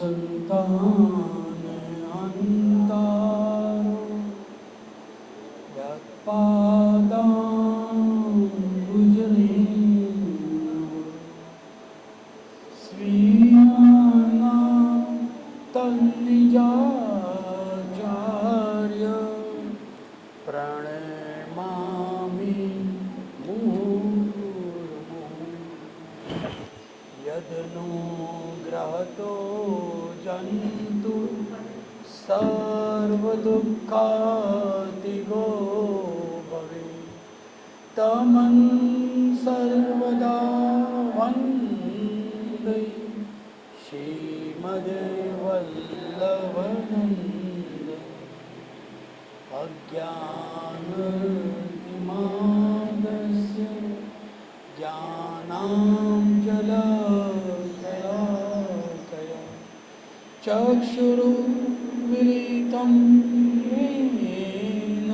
સંતાન અંતારો યત્પાદાંબુજરેણ સ્વીયાના તન્નિજાચાર્ય પ્રણમામિ મુહુર્મુહુઃ યદનુગ્રહતો જંતુ સર્વદુઃખાતિગો ભવેत् તમં સર્વદા વંદે શ્રીમદ્વલ્લભનંદ અજ્ઞાનતિમિરાન્ધસ્ય જ્ઞાનાંજલિશલાકયા ચક્ષુરુન્મિલિतं येन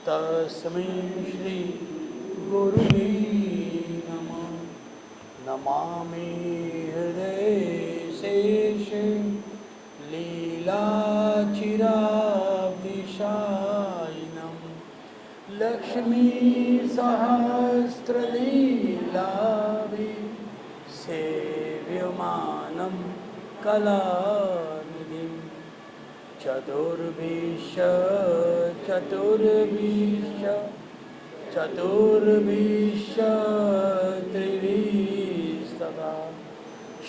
તસ્मै શ્રી ગુરુવે નમઃ નમામિ હૃદયશેષે લીલાચિરાબ્ધિશાયિનં લક્ષ્મીસહસ્રલીલાવિસેવ્યમાनं કલાનિધિં ચતુર્ભિશ્ચ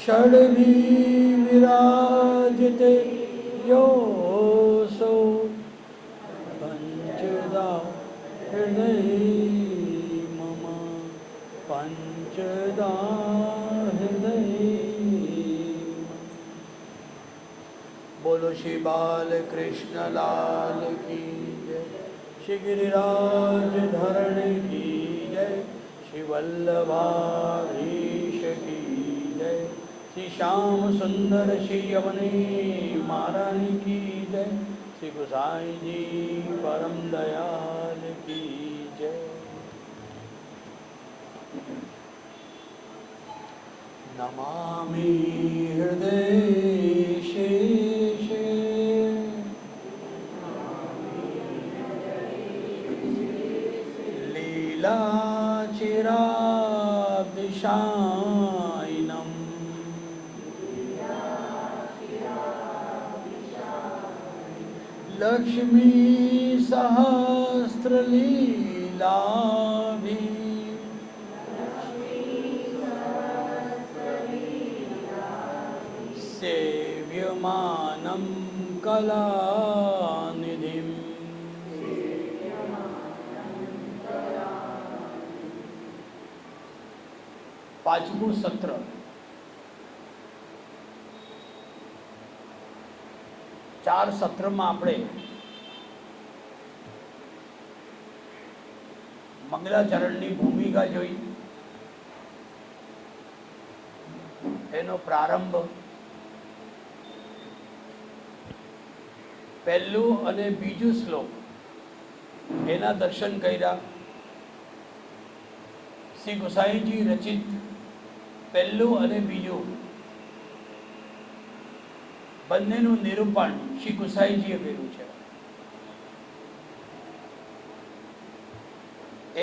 ષડ્ભી વિરાજતે યોऽસૌ પંચદા હૃદયે મમ પંચદા હૃદયે. બોલો શ્રી બાલકૃષ્ણલાલ કી જય, શ્રી ગિરિરાજ ધરણ કી જય, શ્રી વલ્લભાધીશ કી જય, શ્રી શ્યામ સુંદર શ્રી યમુને મહારાણી કી જય, શ્રી ગુસાઈજી પરમ દયાલ કી જય. નમામિ હૃદયશેષે લીલાચિરાબ્ધિશાયિનં લક્ષ્મીસહસ્રલીલાભિ સેવ્યમાनं કલાનિધિં. પાંચમું સત્ર. ચાર સત્રમાં આપણે મંગલાચરણની ભૂમિકા જોઈ, એનો પ્રારંભ, પહેલું અને બીજું શ્લોક એના દર્શન કર્યા. શ્રી ગુસાઈજી રચિત પહેલું અને બીજું બંનેનું નિરૂપણ શ્રી ગુસાઈજીએ કર્યું છે.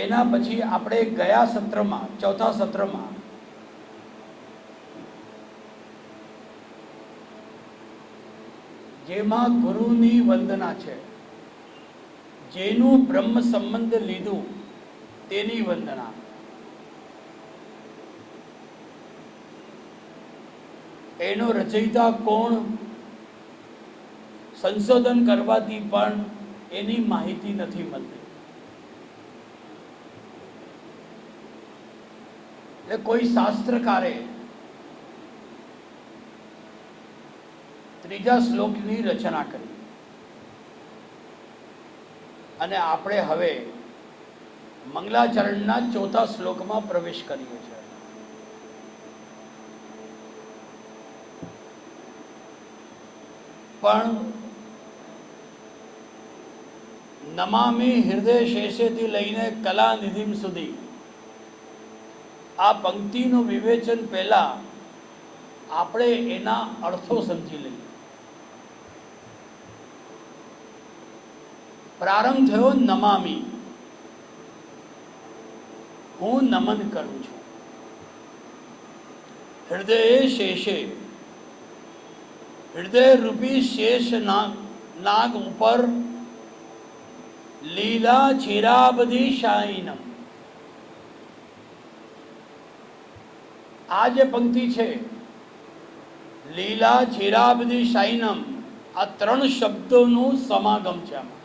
એના પછી આપણે ગયા સત્રમાં, ચોથા સત્રમાં જેમાં ગુરુની વંદના છે, જેનું બ્રહ્મ સંબંધ લીધું તેની વંદના, એનો રચયિતા કોણ, સંશોધન કરવાથી પણ એની માહિતી નથી મળતી. એટલે કોઈ શાસ્ત્રકારે ત્રીજા શ્લોકની રચના કરી અને આપણે હવે મંગલાચરણના ચોથા શ્લોકમાં પ્રવેશ કરીએ છીએ. પણ નમામિ હૃદય શેષેથી લઈને કલાનિધિમ સુધી આ પંક્તિનું વિવેચન પહેલા આપણે એના અર્થો સમજી લઈએ. પ્રારંભ થયો નમામી, હું નમન કરું છું. હૃદય શેષે, હૃદય રૂપી શેષ નાગ ઉપર લીલા ચિરાબધી શાઈનમ. આ જે પંક્તિ છે લીલા ચિરાબધી શાઈનમ, આ ત્રણ શબ્દોનું સમાગમ છે. આમાં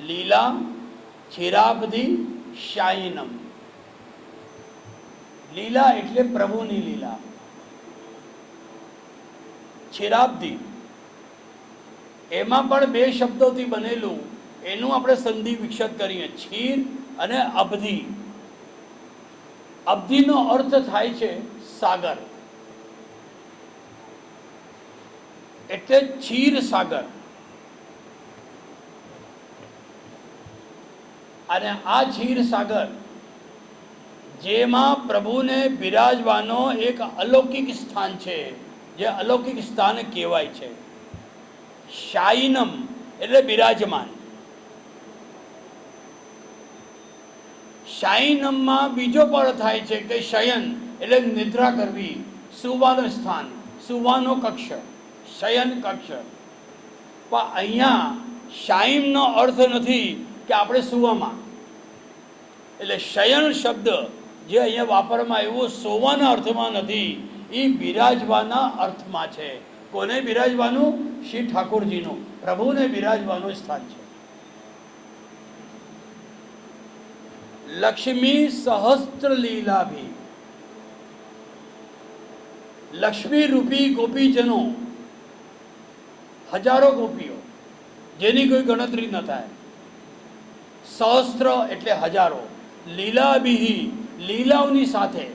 લીલા ચિરાબધી શાઈનમ. લીલા એટલે પ્રભુની લીલા. ચિરાબ્દી એમાં પણ બે શબ્દોથી બનેલું, એનું આપણે સંધિ વિક્ષત કરીએ, ચીર અને અબધી. અબધીનો અર્થ થાય છે સાગર, એટલે ચીર સાગર. અને આ ક્ષીર સાગર જેમાં પ્રભુને બિરાજવાનો એક અલૌકિક સ્થાન છે, જે અલૌકિક સ્થાન કહેવાય છે. શાઈનમ એટલે બિરાજમાન. શાઈનમમાં બીજો પણ થાય છે કે શયન એટલે નિદ્રા કરવી, સુવાનું સ્થાન, સુવાનો કક્ષ, શયન કક્ષ. પણ અહીંયા શાઈનનો અર્થ નથી કે આપણે સુવામાં, એટલે શયન શબ્દ જે અહીંયા વાપરવામાં આવ્યો સોવાના અર્થમાં નથી, એ બિરાજવાના અર્થમાં છે. કોને બિરાજવાનું? શ્રી ઠાકોરજીનું, પ્રભુને બિરાજવાનું સ્થાન છે. લક્ષ્મી સહસ્ત્ર લીલાભી, લક્ષ્મી રૂપી ગોપીજનો, હજારો ગોપીઓ જેની કોઈ ગણતરી ન થાય. સહસ્ત્ર એટલે હજારો, લીલાભી લીલાઓની સાથે,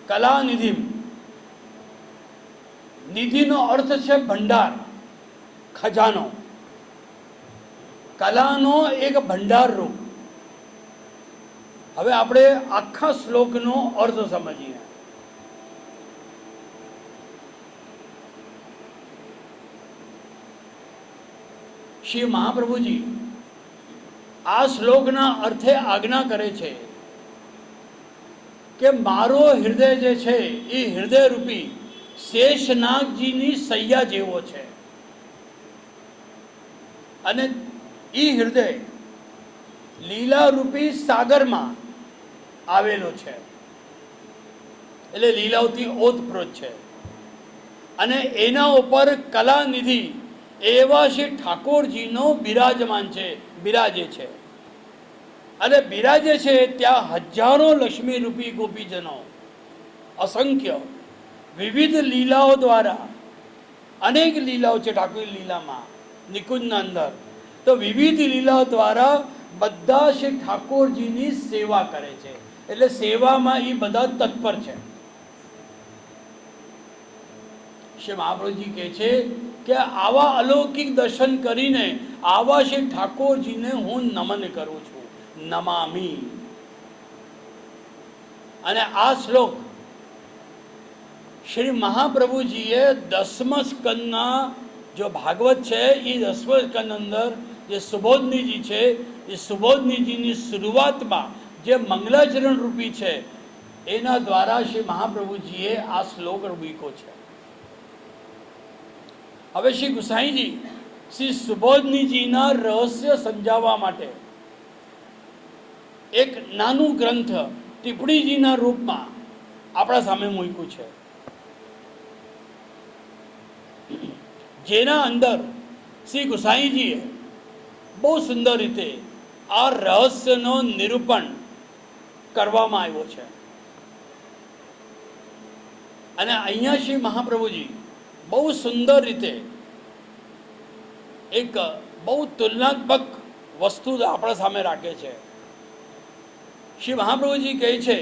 કલાનિધિ, નિધિનો અર્થ છે ભંડાર, ખજાનો. કલાનો એક ભંડાર રૂપ. હવે આપણે આખા શ્લોકનો અર્થ સમજીએ. શ્રી મહાપ્રભુજી આ શ્લોકના અર્થે આજ્ઞા કરે છે કે મારો હૃદય જે છે એ હૃદય રૂપી શેષનાગજીની સૈયા જેવો છે, અને એ હૃદય લીલા રૂપી સાગરમાં આવેલો છે, એટલે લીલાઓથી ઓતપ્રોત છે. અને એના ઉપર કલાનિધિ એવા શ્રી ઠાકોરજીનો બિરાજમાન છે, બિરાજે છે. અને બિરાજે છે ત્યાં હજારો લક્ષ્મી રૂપી ગોપીજનો અસંખ્ય વિવિધ લીલાઓ દ્વારા, અનેક લીલાઓ છે ઠાકોર લીલામાં, નિકુંજના અંદર. તો વિવિધ લીલાઓ દ્વારા બધા શ્રી ઠાકોરજીની સેવા કરે છે, એટલે સેવામાં એ બધા તત્પર છે. શ્રી મહાપ્રભુજી કહે છે કે આવા અલૌકિક દર્શન કરીને આવા શ્રી ઠાકોરજીને હું નમન કરું છું, નમામી. અને આ શ્લોક શ્રી મહાપ્રભુજીએ 10મા સ્કંદના જો ભાગવત છે એ 10મા સ્કંદ અંદર જે સુબોધનીજી છે એ સુબોધનીજીની શરૂઆતમાં જે મંગલાચરણ રૂપી છે એના દ્વારા શ્રી મહાપ્રભુજીએ આ શ્લોક મૂક્યો છે. હવે શ્રી ગુસાઈજી શ્રી સુબોધનીજીના રહસ્ય સમજાવવા માટે એક નાનું ગ્રંથ ટિપ્પણીજીના રૂપમાં આપણા સામે મૂક્યું છે, જેના અંદર શ્રી ગુસાઈજીએ બહુ સુંદર રીતે આ રહસ્યનો નિરૂપણ કરવામાં આવ્યો છે. અને અહીંયા શ્રી મહાપ્રભુજી બહુ સુંદર રીતે એક બહુ તુલનાત્મક વસ્તુ આપણા સામે રાખે છે. શ્રી મહાપ્રભુજી કહે છે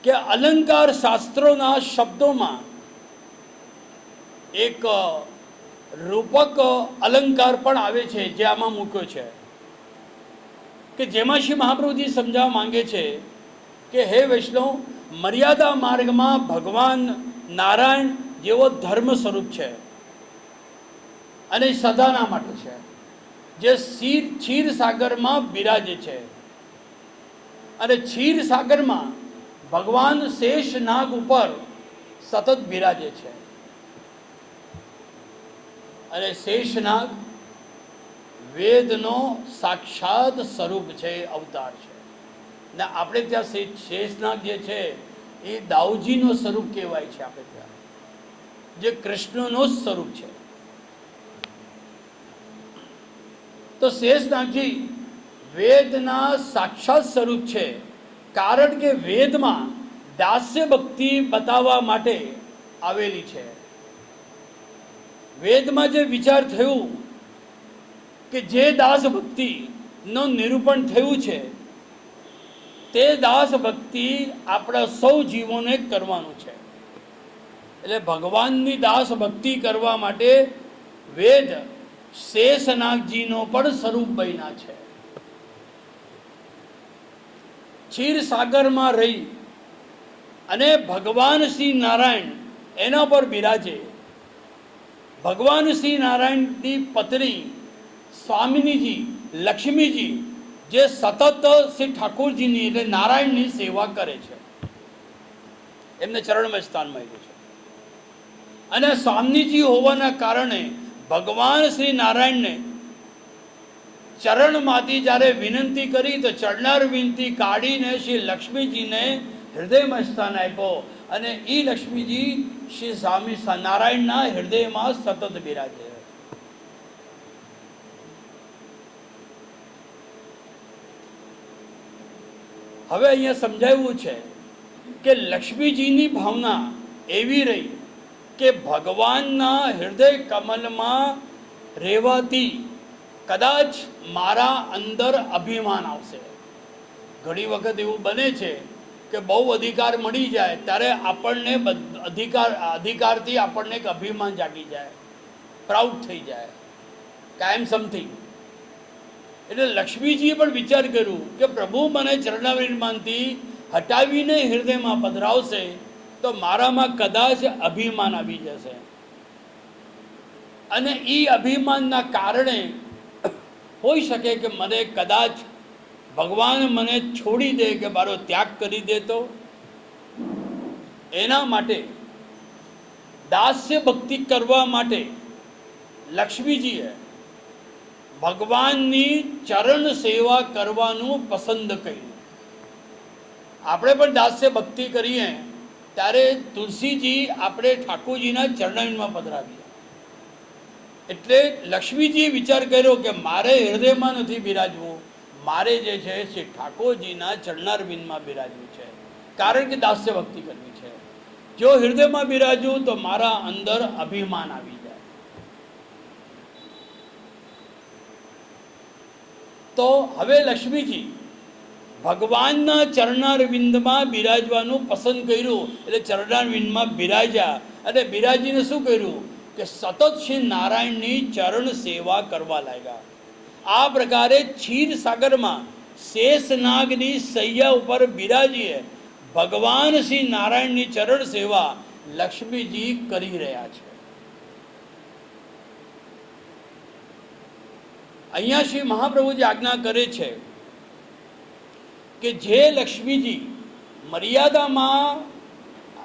કે અલંકાર શાસ્ત્રોના શબ્દોમાં એક રૂપક અલંકાર પણ આવે છે, જે આમાં મૂક્યો છે, કે જેમાં શ્રી મહાપ્રભુજી સમજાવવા માંગે છે કે હે વૈષ્ણવ, મર્યાદા માર્ગમાં ભગવાન નારાયણ જેવો ધર્મ સ્વરૂપ છે અને એ સદાના માટે છે, જે ક્ષીર સાગરમાં બિરાજે છે. અને ક્ષીર સાગરમાં ભગવાન શેષ નાગ ઉપર સતત બિરાજે છે. અને શેષનાગ વેદનો સાક્ષાત સ્વરૂપ છે, અવતાર છે. ને આપણે ત્યાં શેષનાગ જે છે એ દાઉજીનું સ્વરૂપ કહેવાય છે. આપણે ત્યાં જે કૃષ્ણનું સ્વરૂપ છે. તો શેષનાગજી વેદના સાક્ષાત સ્વરૂપ છે, કારણ કે વેદમાં દાસ્ય ભક્તિ બતાવવા માટે આવેલી છે. વેદમાં જે વિચાર થયું કે જે દાસ ભક્તિનું નિરૂપણ થયું છે તે દાસ ભક્તિ આપણા સૌ જીવોને કરવાનું છે. એટલે ભગવાનની દાસ ભક્તિ કરવા માટે વેદ શેષનાગજીનો પણ સ્વરૂપ બન્યા છે. ક્ષીર સાગરમાં રહી અને ભગવાન શ્રી નારાયણ એના પર બિરાજે. ભગવાન શ્રી નારાયણની પત્ની સ્વામિનીજી લક્ષ્મીજી જે સતત શ્રી ઠાકોરજીની એટલે નારાયણની સેવા કરે છે, એમને ચરણમય સ્થાન મળ્યું છે. અને સ્વામીજી હોવાના કારણે ભગવાન શ્રી નારાયણને ચરણમાંથી જ્યારે વિનંતી કરી તો ચરણાર વિનંતી કાઢીને શ્રી લક્ષ્મીજીને હૃદયમાં સ્થાન આપ્યો. અને એ લક્ષ્મીજી શ્રી સ્વામી નારાયણના હૃદયમાં સતત બિરાજે. હવે અહીંયા સમજાવ્યું છે કે લક્ષ્મીજીની ભાવના એવી રહી કે ભગવાનના હૃદય કમલમાં રહેવાથી કદાચ મારા અંદર અભિમાન આવશે. ઘણી વખત એવું બને છે કે બહુ અધિકાર મળી જાય ત્યારે આપણને અધિકારથી આપણને એક અભિમાન જાગી જાય, પ્રાઉડ થઈ જાય કાયમ સમથિંગ. એટલે લક્ષ્મીજીએ પણ વિચાર કર્યું કે પ્રભુ મને ચરણાવિંદમાંથી હટાવીને હૃદયમાં પધરાવશે તો મારામાં કદાચ અભિમાન આવી જશે. અને એ અભિમાનના કારણે હોઈ શકે કે મને કદાચ ભગવાન મને છોડી દે કે મારો ત્યાગ કરી દે. તો એના માટે દાસ્ય ભક્તિ કરવા માટે લક્ષ્મીજીએ ભગવાનની ચરણ સેવા કરવાનું પસંદ કર્યું. આપણે પણ દાસ્ય ભક્તિ કરીએ ત્યારે તુલસીજી આપણે ઠાકોરજીના ચરણાવિંદમાં પધરાવીએ. એટલે લક્ષ્મીજીએ વિચાર કર્યો કે મારે હૃદયમાં નથી બિરાજવું, મારે જે છે શ્રી ઠાકોરજીના ચરણારવિંદમાં બિરાજવું છે, કારણ કે દાસ્ય ભક્તિ કરવી છે. જો હૃદયમાં બિરાજવું તો મારા અંદર અભિમાન આવી જાય. તો હવે લક્ષ્મીજી ભગવાનના ચરણારવિંદમાં બિરાજવાનું પસંદ કર્યું. એટલે ચરણારવિંદમાં બિરાજ્યા અને બિરાજીને શું કર્યું કે સતત શ્રી નારાયણની ચરણ સેવા કરવા લાગ્યા. આ પ્રકારે ક્ષીર સાગરમાં શેષનાગની સૈયા ઉપર બિરાજીએ ભગવાન શ્રી નારાયણની ચરણ સેવા લક્ષ્મીજી કરી રહ્યા છે. અહીંયા શ્રી મહાપ્રભુજી આજ્ઞા કરે છે કે જે લક્ષ્મીજી મર્યાદામાં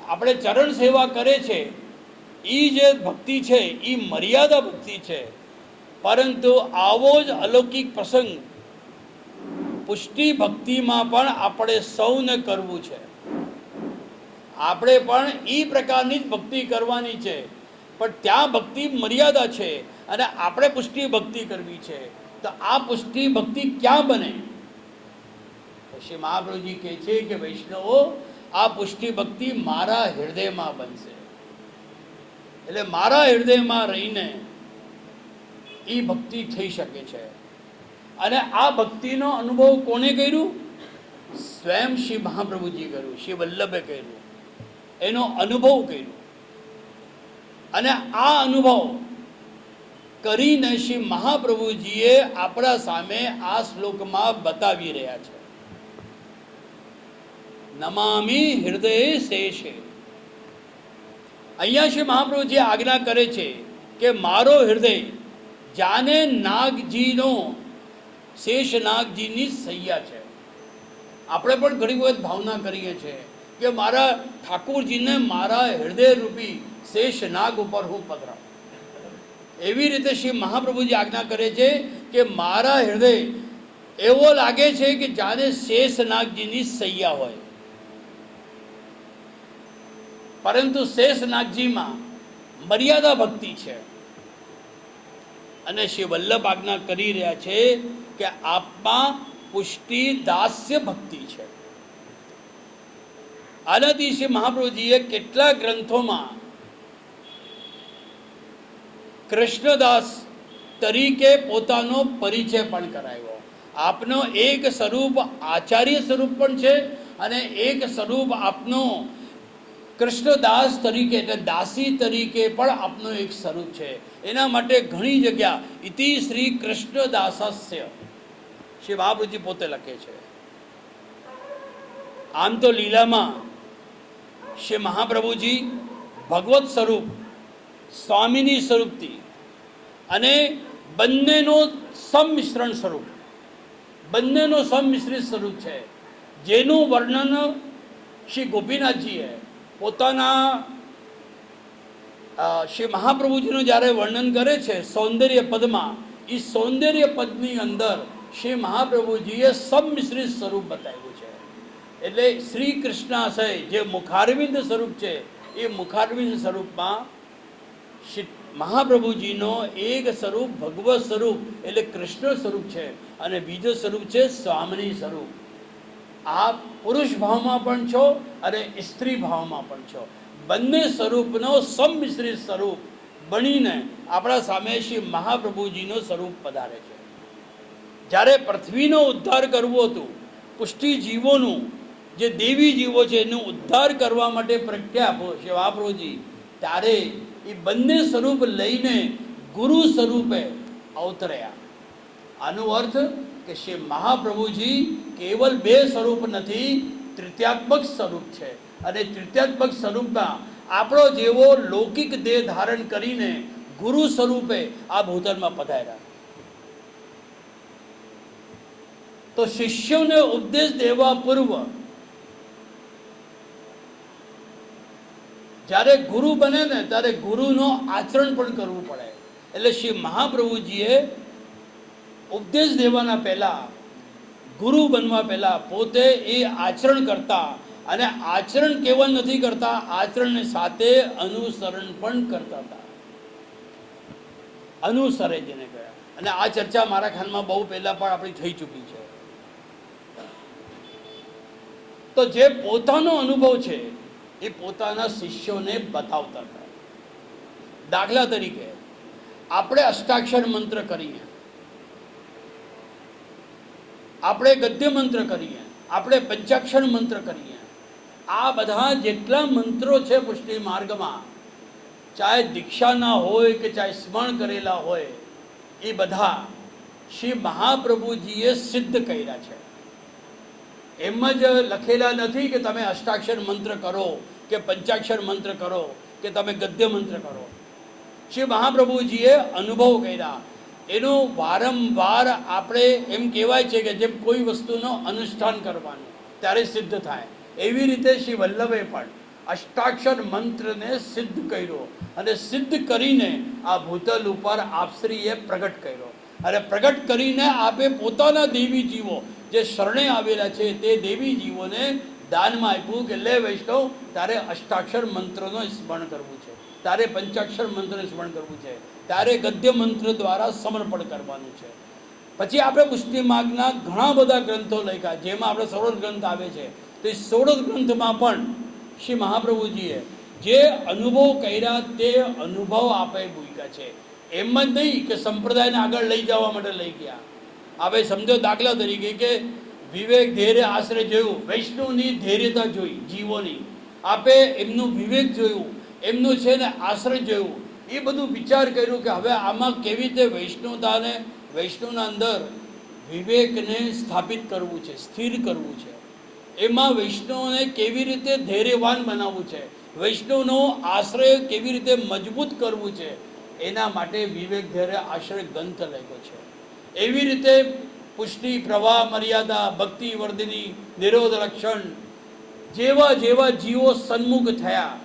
આપણે ચરણ સેવા કરે છે એ જે ભક્તિ છે એ મર્યાદા ભક્તિ છે. પરંતુ આવો જ અલૌકિક પ્રસંગ પુષ્ટિ ભક્તિમાં પણ આપણે સૌને કરવું છે. આપણે પણ એ પ્રકારની જ ભક્તિ કરવાની છે, પણ ત્યાં ભક્તિ મર્યાદા છે અને આપણે પુષ્ટિ ભક્તિ કરવી છે. તો આ પુષ્ટિ ભક્તિ ક્યાં બને? શ્રી મહાપ્રભુજી કહે છે કે વૈષ્ણવો, આ પુષ્ટિ ભક્તિ મારા હૃદયમાં બનશે. એટલે મારા હૃદયમાં રહીને એ ભક્તિ થઈ શકે છે. અને આ ભક્તિનો અનુભવ કોને કર્યું? સ્વયં શ્રી મહાપ્રભુજી કર્યું, શ્રી વલ્લભે કર્યું, એનો અનુભવ કર્યો. અને આ અનુભવ કરીને શ્રી મહાપ્રભુજીએ આપણા સામે આ શ્લોકમાં બતાવી રહ્યા છે. નમામી હૃદય શેષે. અહીંયા શ્રી મહાપ્રભુજી આજ્ઞા કરે છે કે મારો હૃદય જાને નાગજીનો, શેષ નાગજીની સૈયા છે. આપણે પણ ઘણી વખત ભાવના કરીએ છીએ કે મારા ઠાકોરજીને મારા હૃદય રૂપી શેષ નાગ ઉપર હું પધરાવું. એવી રીતે શ્રી મહાપ્રભુજી આજ્ઞા કરે છે કે મારા હૃદય એવો લાગે છે કે જાણે શેષ નાગજીની સૈયા હોય. પરંતુ શેષ નાગજીમાં મર્યાદા ભક્તિ છે અને શ્રી વલ્લભ આજ્ઞા કરી રહ્યા છે કે આપમાં પુષ્ટિ દાસ્ય ભક્તિ છે. આનાથી શ્રી મહાપ્રભુજીએ કેટલા ગ્રંથોમાં કૃષ્ણદાસ તરીકે પોતાનો પરિચય પણ કરાવ્યો. આપનો એક સ્વરૂપ આચાર્ય સ્વરૂપ પણ છે અને એક સ્વરૂપ આપનો કૃષ્ણદાસ તરીકે એટલે દાસી તરીકે પણ આપનું એક સ્વરૂપ છે. એના માટે ઘણી જગ્યા ઇતિ શ્રી કૃષ્ણદાસસ્ય શ્રી મહાપ્રભુજી પોતે લખે છે. આમ તો લીલામાં શ્રી મહાપ્રભુજી ભગવત સ્વરૂપ સ્વામીની સ્વરૂપથી અને બંનેનો સંમિશ્રણ સ્વરૂપ, બંનેનો સંમિશ્રિત સ્વરૂપ છે, જેનું વર્ણન શ્રી ગોપીનાથજીએ પોતાના શ્રી મહાપ્રભુજીનું જ્યારે વર્ણન કરે છે સૌંદર્ય પદમાં, એ સૌંદર્ય પદની અંદર શ્રી મહાપ્રભુજીએ સંમિશ્રિત સ્વરૂપ બતાવ્યું છે. એટલે શ્રી કૃષ્ણાશય જે મુખારવિંદ સ્વરૂપ છે એ મુખારવિંદ સ્વરૂપમાં શ્રી મહાપ્રભુજીનો એક સ્વરૂપ ભગવત સ્વરૂપ એટલે કૃષ્ણ સ્વરૂપ છે અને બીજો સ્વરૂપ છે સ્વામિની સ્વરૂપ. આપ પુરુષ ભાવમાં પણ છો અને સ્ત્રી ભાવમાં પણ છો. બંને સ્વરૂપનો સંમિશ્રિત સ્વરૂપ બનીને આપણા સામે શ્રી મહાપ્રભુજીનું સ્વરૂપ પધારે છે. જ્યારે પૃથ્વીનો ઉદ્ધાર કરવો હતું, પુષ્ટિ જીવોનું જે દેવી જીવો છે એનો ઉદ્ધાર કરવા માટે પ્રજ્ઞા શ્રી મહાપ્રભુજી, ત્યારે એ બંને સ્વરૂપ લઈને ગુરુ સ્વરૂપે અવતર્યા. આનો અર્થ કે શ્રી મહાપ્રભુજી કેવલ બે સ્વરૂપ નથી, તૃતીયાત્મક સ્વરૂપ છે અને તૃતીયાત્મક સ્વરૂપમાં આપણો જેવો લૌકિક દેહ ધારણ કરીને ગુરુ સ્વરૂપે આ ભૂતલમાં પધાર્યા. તો શિષ્યોને ઉપદેશ દેવા પૂર્વ જ્યારે ગુરુ બને ને ત્યારે ગુરુનો આચરણ પણ કરવું પડે. એટલે શ્રી મહાપ્રભુજીએ ઉપદેશ દેવાના પહેલા, ગુરુ બનવા પહેલા પોતે એ આચરણ કરતા, અને આચરણ કેવલ નથી કરતા, આચરણની સાથે અનુસરણ પણ કરતા હતા. અનુસરે જેને કહ્યા. અને આ ચર્ચા મારા ખ્યાલમાં બહુ પહેલા પણ આપણી થઈ ચૂકી છે. તો જે પોતાનો અનુભવ છે એ પોતાના શિષ્યોને બતાવતા હતા. દાખલા તરીકે આપણે અષ્ટાક્ષર મંત્ર કરીએ, આપણે ગદ્ય મંત્ર કરીએ, આપણે પંચાક્ષર મંત્ર કરીએ, આ બધા જેટલા મંત્રો છે પુષ્ટિ માર્ગમાં, ચાહે દીક્ષાના હોય કે ચાહે સ્મરણ કરેલા હોય, એ બધા શ્રી મહાપ્રભુજીએ સિદ્ધ કર્યા છે. એમ જ લખેલા નથી કે તમે અષ્ટાક્ષર મંત્ર કરો કે પંચાક્ષર મંત્ર કરો કે તમે ગદ્ય મંત્ર કરો. શ્રી મહાપ્રભુજીએ અનુભવ કર્યા. એનું વારંવાર આપણે એમ કહેવાય છે કે જેમ કોઈ વસ્તુનો અનુષ્ઠાન કરવાનું ત્યારે સિદ્ધ થાય, એવી રીતે શ્રી વલ્લભે પણ અષ્ટાક્ષર મંત્રને સિદ્ધ કર્યો અને સિદ્ધ કરીને આ ભૂતલ ઉપર આપશ્રીએ પ્રગટ કર્યો. અને પ્રગટ કરીને આપે પોતાના દેવી જીવો જે શરણે આવેલા છે તે દેવી જીવોને દાનમાં આપ્યું કે લે વૈષ્ણવ, તારે અષ્ટાક્ષર મંત્રનો સ્મરણ કરવું છે, તારે પંચાક્ષર મંત્રનું સ્મરણ કરવું છે, તારે ગદ્ય મંત્ર દ્વારા સમર્પણ કરવાનું છે. પછી આપણે પુષ્ટિ માર્ગના ઘણા બધા ગ્રંથો લખ્યા, જેમાં આપણે સોળદ ગ્રંથ આવે છે. તો એ સોળદ ગ્રંથમાં પણ શ્રી મહાપ્રભુજીએ જે અનુભવ કર્યા તે અનુભવ આપે મૂક્યા છે. એમ જ નહીં કે સંપ્રદાયને આગળ લઈ જવા માટે લઈ ગયા. હવે સમજો દાખલા તરીકે કે વિવેક ધૈર્ય આશ્રય જોયું, વૈષ્ણવની ધૈર્યતા જોઈ જીવોની, આપે એમનું વિવેક જોયું, એમનું છે ને આશ્રય જોયું, એ બધું વિચાર કર્યું કે હવે આમાં કેવી રીતે વૈષ્ણવતાને, વૈષ્ણવના અંદર વિવેકને સ્થાપિત કરવું છે, સ્થિર કરવું છે. એમાં વૈષ્ણવને કેવી રીતે ધૈર્યવાન બનાવવું છે, વૈષ્ણવનો આશ્રય કેવી રીતે મજબૂત કરવું છે, એના માટે વિવેક ધૈર્ય આશ્રય ગ્રંથ લખ્યો છે. એવી રીતે પુષ્ટિ, પ્રવાહ, મર્યાદા, ભક્તિ વર્ધિની, નિરોધ લક્ષણ જેવા જેવા જીવો સન્મુખ થયા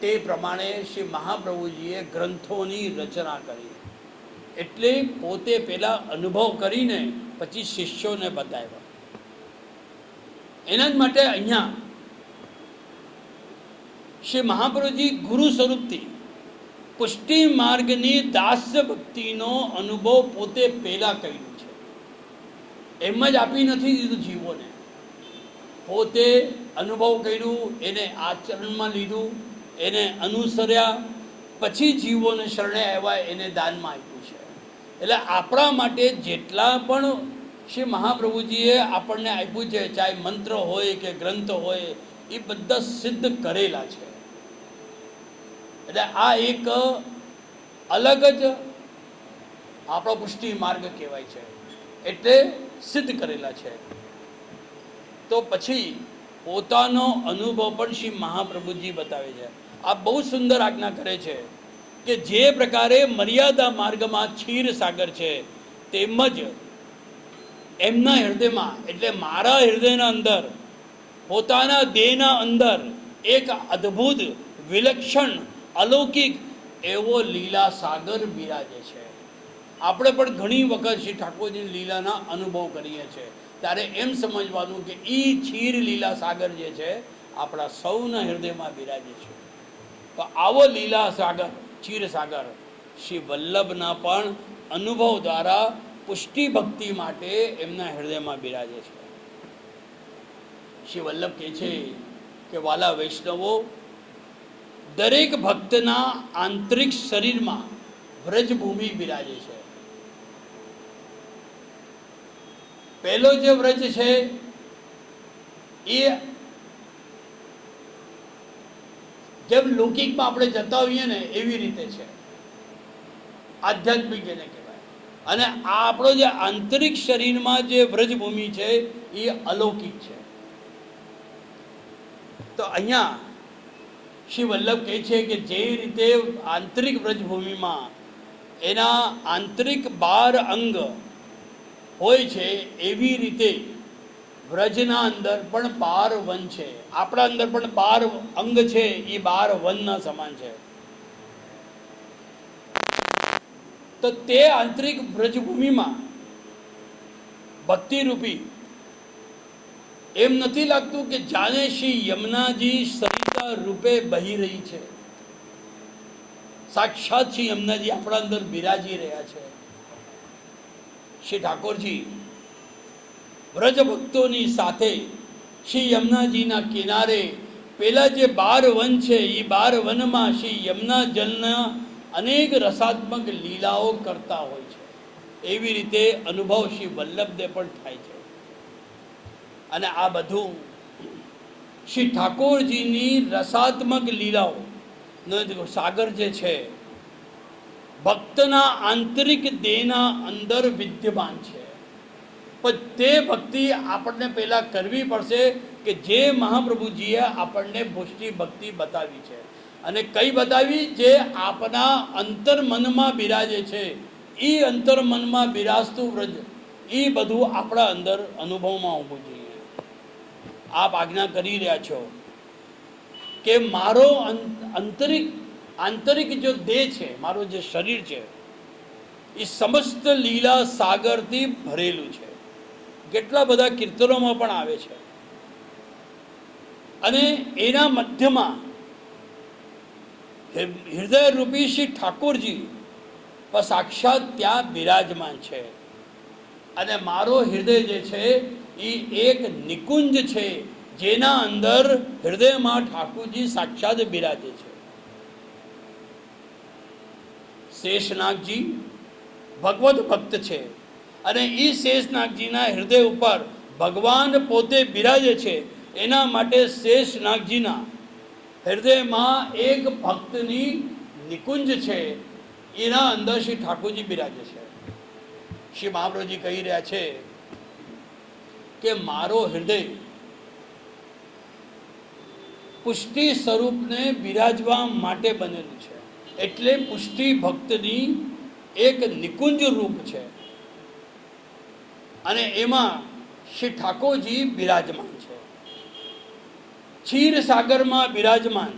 તે પ્રમાણે શ્રી મહાપ્રભુજીએ ગ્રંથોની રચના કરી. એટલે પોતે પહેલા અનુભવ કરીને પછી શિષ્યોને બતાવ્યા. એના જ માટે અહીંયા શ્રી મહાપ્રભુજી ગુરુ સ્વરૂપથી પુષ્ટિ માર્ગની દાસ્ય ભક્તિનો અનુભવ પોતે પહેલા કર્યું છે. એમ જ આપી નથી દીધું જીવોને, પોતે અનુભવ કર્યું, એને આચરણમાં લીધું, એને અનુસર્યા, પછી જીવોને શરણે આવ્યા, એને દાનમાં આપ્યું છે. એટલે આપણા માટે જેટલા પણ શ્રી મહાપ્રભુજીએ આપણને આપ્યું છે, ચાહે મંત્ર હોય કે ગ્રંથ હોય, એ બધા સિદ્ધ કરેલા છે. એટલે આ એક અલગ જ આપણો પુષ્ટિ માર્ગ કહેવાય છે, એટલે સિદ્ધ કરેલા છે. તો પછી પોતાનો અનુભવ પણ શ્રી મહાપ્રભુજી બતાવે છે. આ બહુ સુંદર આજ્ઞા કરે છે કે જે પ્રકારે મર્યાદા માર્ગમાં ક્ષીર સાગર છે, તેમજ એમના હૃદયમાં, એટલે મારા હૃદયના અંદર, પોતાના દેહના અંદર એક અદ્ભુત, વિલક્ષણ, અલૌકિક એવો લીલા સાગર બિરાજે છે. આપણે પણ ઘણી વખત શ્રી ઠાકોરજીની લીલાના અનુભવ કરીએ છીએ, ત્યારે એમ સમજવાનું કે એ ક્ષીર લીલા સાગર જે છે આપણા સૌના હૃદયમાં બિરાજે છે. તો આવો લીલા સાગર, ક્ષીર સાગર શ્રી વલ્લભના પણ અનુભવ દ્વારા પુષ્ટિ ભક્તિ માટે એમના હૃદયમાં બિરાજે છે. શ્રી વલ્લભ કહે છે કે વાલા વૈષ્ણવો, દરેક ભક્તના આંતરિક શરીરમાં વ્રજભૂમિ બિરાજે છે. પહેલો જે વ્રજ છે એ જેમ લૌકિકમાં આપણે જતા હોઈએ ને એવી રીતે છે, આધ્યાત્મિક જેને કહેવાય. અને આ આપણો જે આંતરિક શરીરમાં જે વ્રજભૂમિ છે એ અલૌકિક છે. તો અહીંયા શ્રી વલ્લભ કહે છે કે જે રીતે આંતરિક વ્રજભૂમિમાં એના આંતરિક 12 અંગ હોય છે, એવી રીતે વ્રજના અંદર પણ 12 વન છે. આપણા અંદર પણ 12 અંગ છે, એ 12 વનના સમાન છે. તો તે આંતરિક વ્રજભૂમિમાં ભક્તિરૂપી એમ નથી લાગતું કે જાણે શ્રી યમુનાજી સરિતા રૂપે બહી રહી છે. સાક્ષાત શ્રી યમુનાજી આપણા અંદર બિરાજી રહ્યા છે. શ્રી ઠાકોરજી વ્રજ ભક્તોની સાથે શ્રી યમુનાજીના કિનારે પેલા જે 12 વન છે, એ 12 વનમાં શ્રી યમુના જલના અનેક રસાત્મક લીલાઓ કરતા હોય છે. એવી રીતે અનુભવ શ્રી વલ્લભને પણ થાય છે. અને આ બધું શ્રી ઠાકોરજીની રસાત્મક લીલાઓ સાગર જે છે, ભક્તના આંતરિક દેહના અંદર વિદ્યમાન છે. પણ તે ભક્તિ આપણને પહેલા કરવી પડશે કે જે મહાપ્રભુજીએ આપણને પુષ્ટિ ભક્તિ બતાવી છે. અને કઈ બતાવી? જે આપના અંતર્મનમાં બિરાજે છે. એ અંતર્મનમાં બિરાજતું વ્રજ, એ બધું આપણા અંદર અનુભવમાં હોવું જોઈએ. આપ આજ્ઞા કરી રહ્યા છો કે મારો આંતરિક જો દેહ છે, મારો જે શરીર છે, એ સમસ્ત લીલા સાગરથી ભરેલું છે. કેટલા બધા કીર્તનોમાં પણ આવે છે. અને એના મધ્યમાં હૃદયરૂપી શ્રી ઠાકોરજી પણ સાક્ષાત ત્યાં બિરાજમાન છે. અને મારો હૃદય જે છે એ એક નિકુંજ છે, જેના અંદર હૃદયમાં ઠાકોરજી સાક્ષાત બિરાજે છે. શેષનાગજી ભગવત ભક્ત છે, અને એ શેષનાગજીના હૃદય ઉપર ભગવાન પોતે બિરાજે છે. એના માટે શેષનાગજીના હૃદયમાં એક ભક્તની નિકુંજ છે, એના અંદર શ્રી ઠાકોરજી બિરાજે છે. શ્રી મહાપ્રભુજી કહી રહ્યા છે કે મારો હૃદય પુષ્ટિ સ્વરૂપને બિરાજવા માટે બનેલું છે. એટલે પુષ્ટિ ભક્તની એક નિકુંજ રૂપ છે અને એમાં શ્રી ઠાકોરજી બિરાજમાન છે. ક્ષીર સાગરમાં બિરાજમાન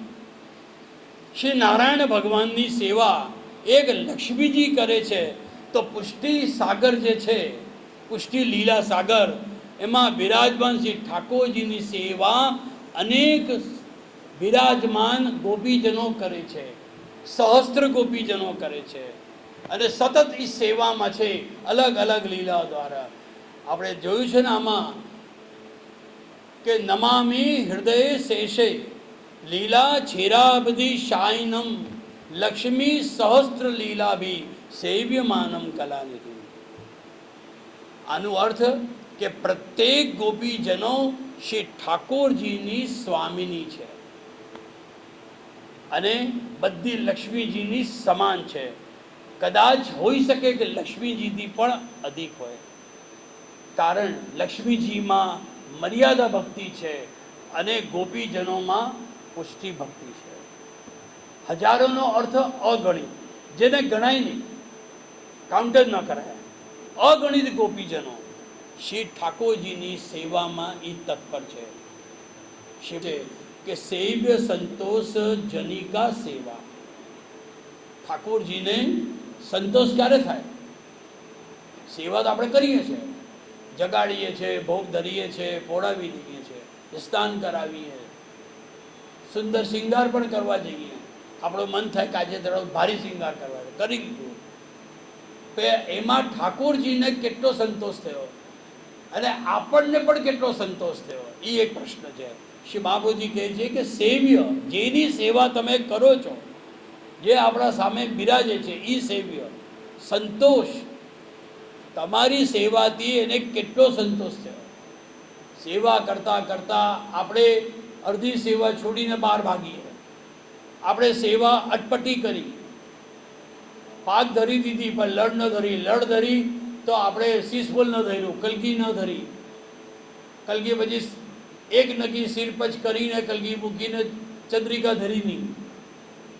શ્રી નારાયણ ભગવાનની સેવા એક લક્ષ્મીજી કરે છે. તો પુષ્ટિ સાગર જે છે, પુષ્ટિ લીલા સાગર, એમાં બિરાજમાન શ્રી ઠાકોરજીની સેવા અનેક બિરાજમાન ગોપીજનો કરે છે, સહસ્ત્ર ગોપીજનો કરે છે અને સતત એ સેવામાં છે અલગ અલગ લીલાઓ દ્વારા. આપણે જોયું છે ને આમાં કે નમામી હૃદય શેષે લીલા છેરાબધી શાયનમ લક્ષ્મી સહસ્ત્ર લીલા ભી સેવ્યમાનમ કલાનિધિ. આનો અર્થ કે પ્રત્યેક ગોપીજનો શ્રી ઠાકોરજીની સ્વામીની છે અને બધી લક્ષ્મીજીની સમાન છે. કદાચ હોઈ શકે કે લક્ષ્મીજીથી પણ અધિક હોય, કારણ લક્ષ્મીજીમાં મર્યાદા ભક્તિ છે અને ગોપીજનોમાં પુષ્ટિ ભક્તિ છે. હજારોનો અર્થ અગણિત, જેને ગણાય નહીં, કાઉન્ટ જ ન કરાય. અગણિત ગોપીજનો શ્રી ઠાકોરજીની સેવામાં એ તત્પર છે. છે કે સેવ્ય સંતોષ જનિકા સેવા. ઠાકોરજીને સંતોષ ક્યારે થાય? સેવા તો આપણે કરીએ છીએ, જગાડીએ છીએ, ભોગ ધરીએ છીએ, પોડાવી દઈએ છીએ, સ્નાન કરાવીએ, સુંદર શિંગાર પણ કરવા જઈએ. આપણો મન થાય કે આજે થોડો ભારી શિંગાર કરવા છે, કરી દીધું. એમાં ઠાકોરજીને કેટલો સંતોષ થયો અને આપણને પણ કેટલો સંતોષ થયો, એ એક પ્રશ્ન છે. શ્રી મહાપ્રભુજી કહે છે કે સેવ્ય, જેની સેવા તમે કરો છો, જે આપણા સામે બિરાજે છે, એ સેવ્ય. સંતોષ, તમારી સેવાથી એને કેટલો સંતોષ થયો. સેવા કરતા કરતા આપણે અડધી સેવા છોડીને બહાર ભાગીએ. આપણે સેવા અટપટી કરી, પાક ધરી દીધી પણ લડ ન ધરી, લડ ધરી તો આપણે શીશબોલ ન ધર્યું, કલગી ન ધરી, કલગી પછી એક નકી શિરપચ કરીને કલગી મૂકીને ચંદ્રિકા ધરી નહીં,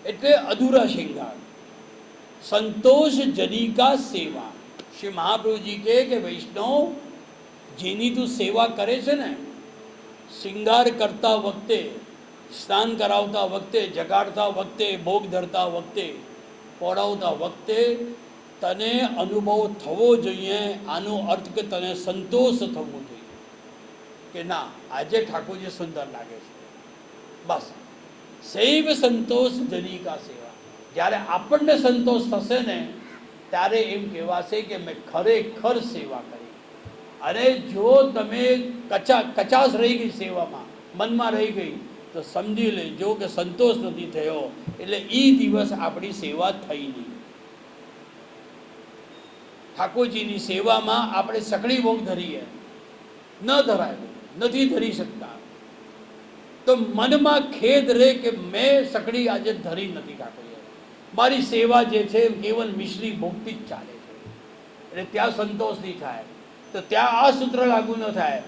એટલે અધૂરા શિંગાર. સંતોષ જનિકા સેવા. શ્રી મહાપ્રભુજી કહે કે વૈષ્ણવ, જેની તું સેવા કરે છે ને, શિંગાર કરતા વખતે, સ્નાન કરાવતા વખતે, જગાડતા વખતે, ભોગ ધરતા વખતે, પહોળાવતા વખતે તને અનુભવ થવો જોઈએ. આનો અર્થ કે તને સંતોષ થવો જોઈએ કે ના, આજે ઠાકોરજી સુંદર લાગે છે. બસ સૈવ સંતોષ જનિકા સેવા. જ્યારે આપણને સંતોષ થશે ને, ત્યારે એમ કહેવાશે કે મેં ખરેખર સેવા કરી. અને જો તમે કચાશ રહી ગઈ સેવામાં, મનમાં રહી ગઈ, તો સમજી લેજો કે સંતોષ નથી થયો, એટલે એ દિવસ આપણી સેવા થઈ નહીં. ઠાકોરજીની સેવામાં આપણે સકડી ભોગ ધરીએ, ન ધરાય, નથી ધરી શકતા, તો મનમાં ખેદ રહે કે મેં સકડી આજે ધરી નથી ઠાકોરજી, મારી સેવા જે છે કેવલ મિશ્રી ભોગથી જ ચાલે છે, એટલે ત્યાં સંતોષ નહીં થાય. તો ત્યાં આ સૂત્ર લાગુ ન થાય.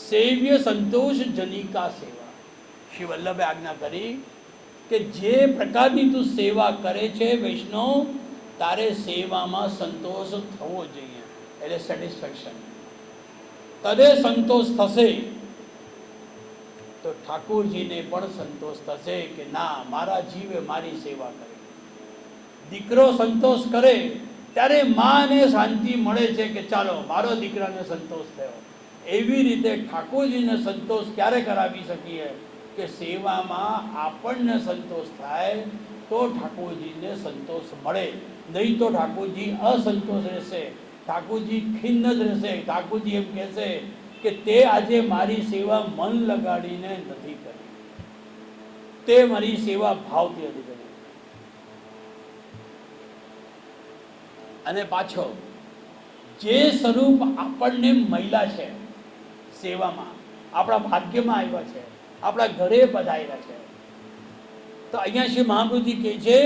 સેવ્ય સંતોષ જનિકા સેવા. શ્રી વલ્લભે આજ્ઞા કરી કે જે પ્રકારની તું સેવા કરે છે વૈષ્ણવ, તારે સેવામાં સંતોષ થવો જોઈએ, એટલે સેટિસ્ફેક્શન. તને સંતોષ થશે તો ઠાકોરજીને પણ સંતોષ થશે કે ના, મારા જીવે મારી સેવા કરી. દીકરો સંતોષ કરે ત્યારે માને શાંતિ મળે છે કે ચાલો મારો દીકરાને સંતોષ થયો. એવી રીતે ઠાકોરજીને સંતોષ ક્યારે કરાવી શકીએ કે સેવામાં આપણને સંતોષ થાય તો ઠાકોરજીને સંતોષ મળે. નહીં તો ઠાકોરજી અસંતોષ રહેશે, ઠાકોરજી ખિન્ન જ રહેશે. ઠાકોરજી એમ કહેશે કે તે આજે મારી સેવા મન લગાડીને નથી કરી, તે મારી સેવા ભાવથી નથી કરી. અને પાછો જે સ્વરૂપ આપણને મળ્યા છે સેવામાં, આપણા ભાગ્યમાં આવ્યા છે, આપણા ઘરે પધાર્યા છે, તો અહીંયા શ્રી મહાપ્રભુજી કહે છે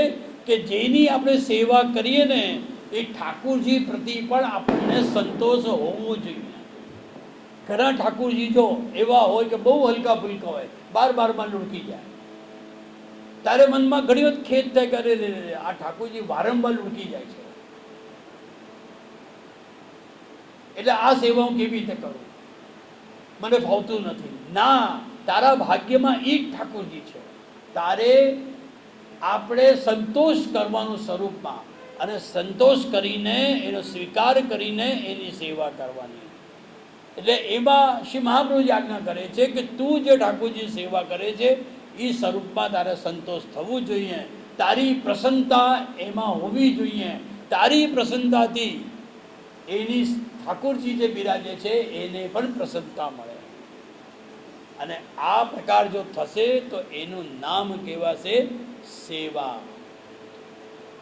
કે જેની આપણે સેવા કરીએ ને, એ ઠાકોરજી પ્રતિ પણ આપણને સંતોષ હોવો જોઈએ. ઘણા ઠાકોરજી જો એવા હોય કે બહુ હલકા ફુલકા હોય, બારમાં લુડકી જાય, તારે મનમાં ઘણી વખત ખેદ થાય કે અરે આ ઠાકોરજી વારંવાર લૂંટી જાય છે, એટલે આ સેવા હું કેવી રીતે કરું, મને ફાવતું નથી. ના, તારા ભાગ્યમાં એ જ ઠાકોરજી છે. તારે આપણે સંતોષ કરવાનું સ્વરૂપમાં, અને સંતોષ કરીને એનો સ્વીકાર કરીને એની સેવા કરવાની. એટલે એમાં શ્રી મહાપ્રભુજી આજ્ઞા કરે છે કે તું જે ઠાકોરજી સેવા કરે છે એ સ્વરૂપમાં તારે સંતોષ થવું જોઈએ, તારી પ્રસન્નતા એમાં હોવી જોઈએ. તારી પ્રસન્નતાથી એની ઠાકોરજી જે બિરાજે છે એને પણ પ્રસન્નતા મળે. અને આ પ્રકાર જો થશે તો એનું નામ કહેવાશે સેવા.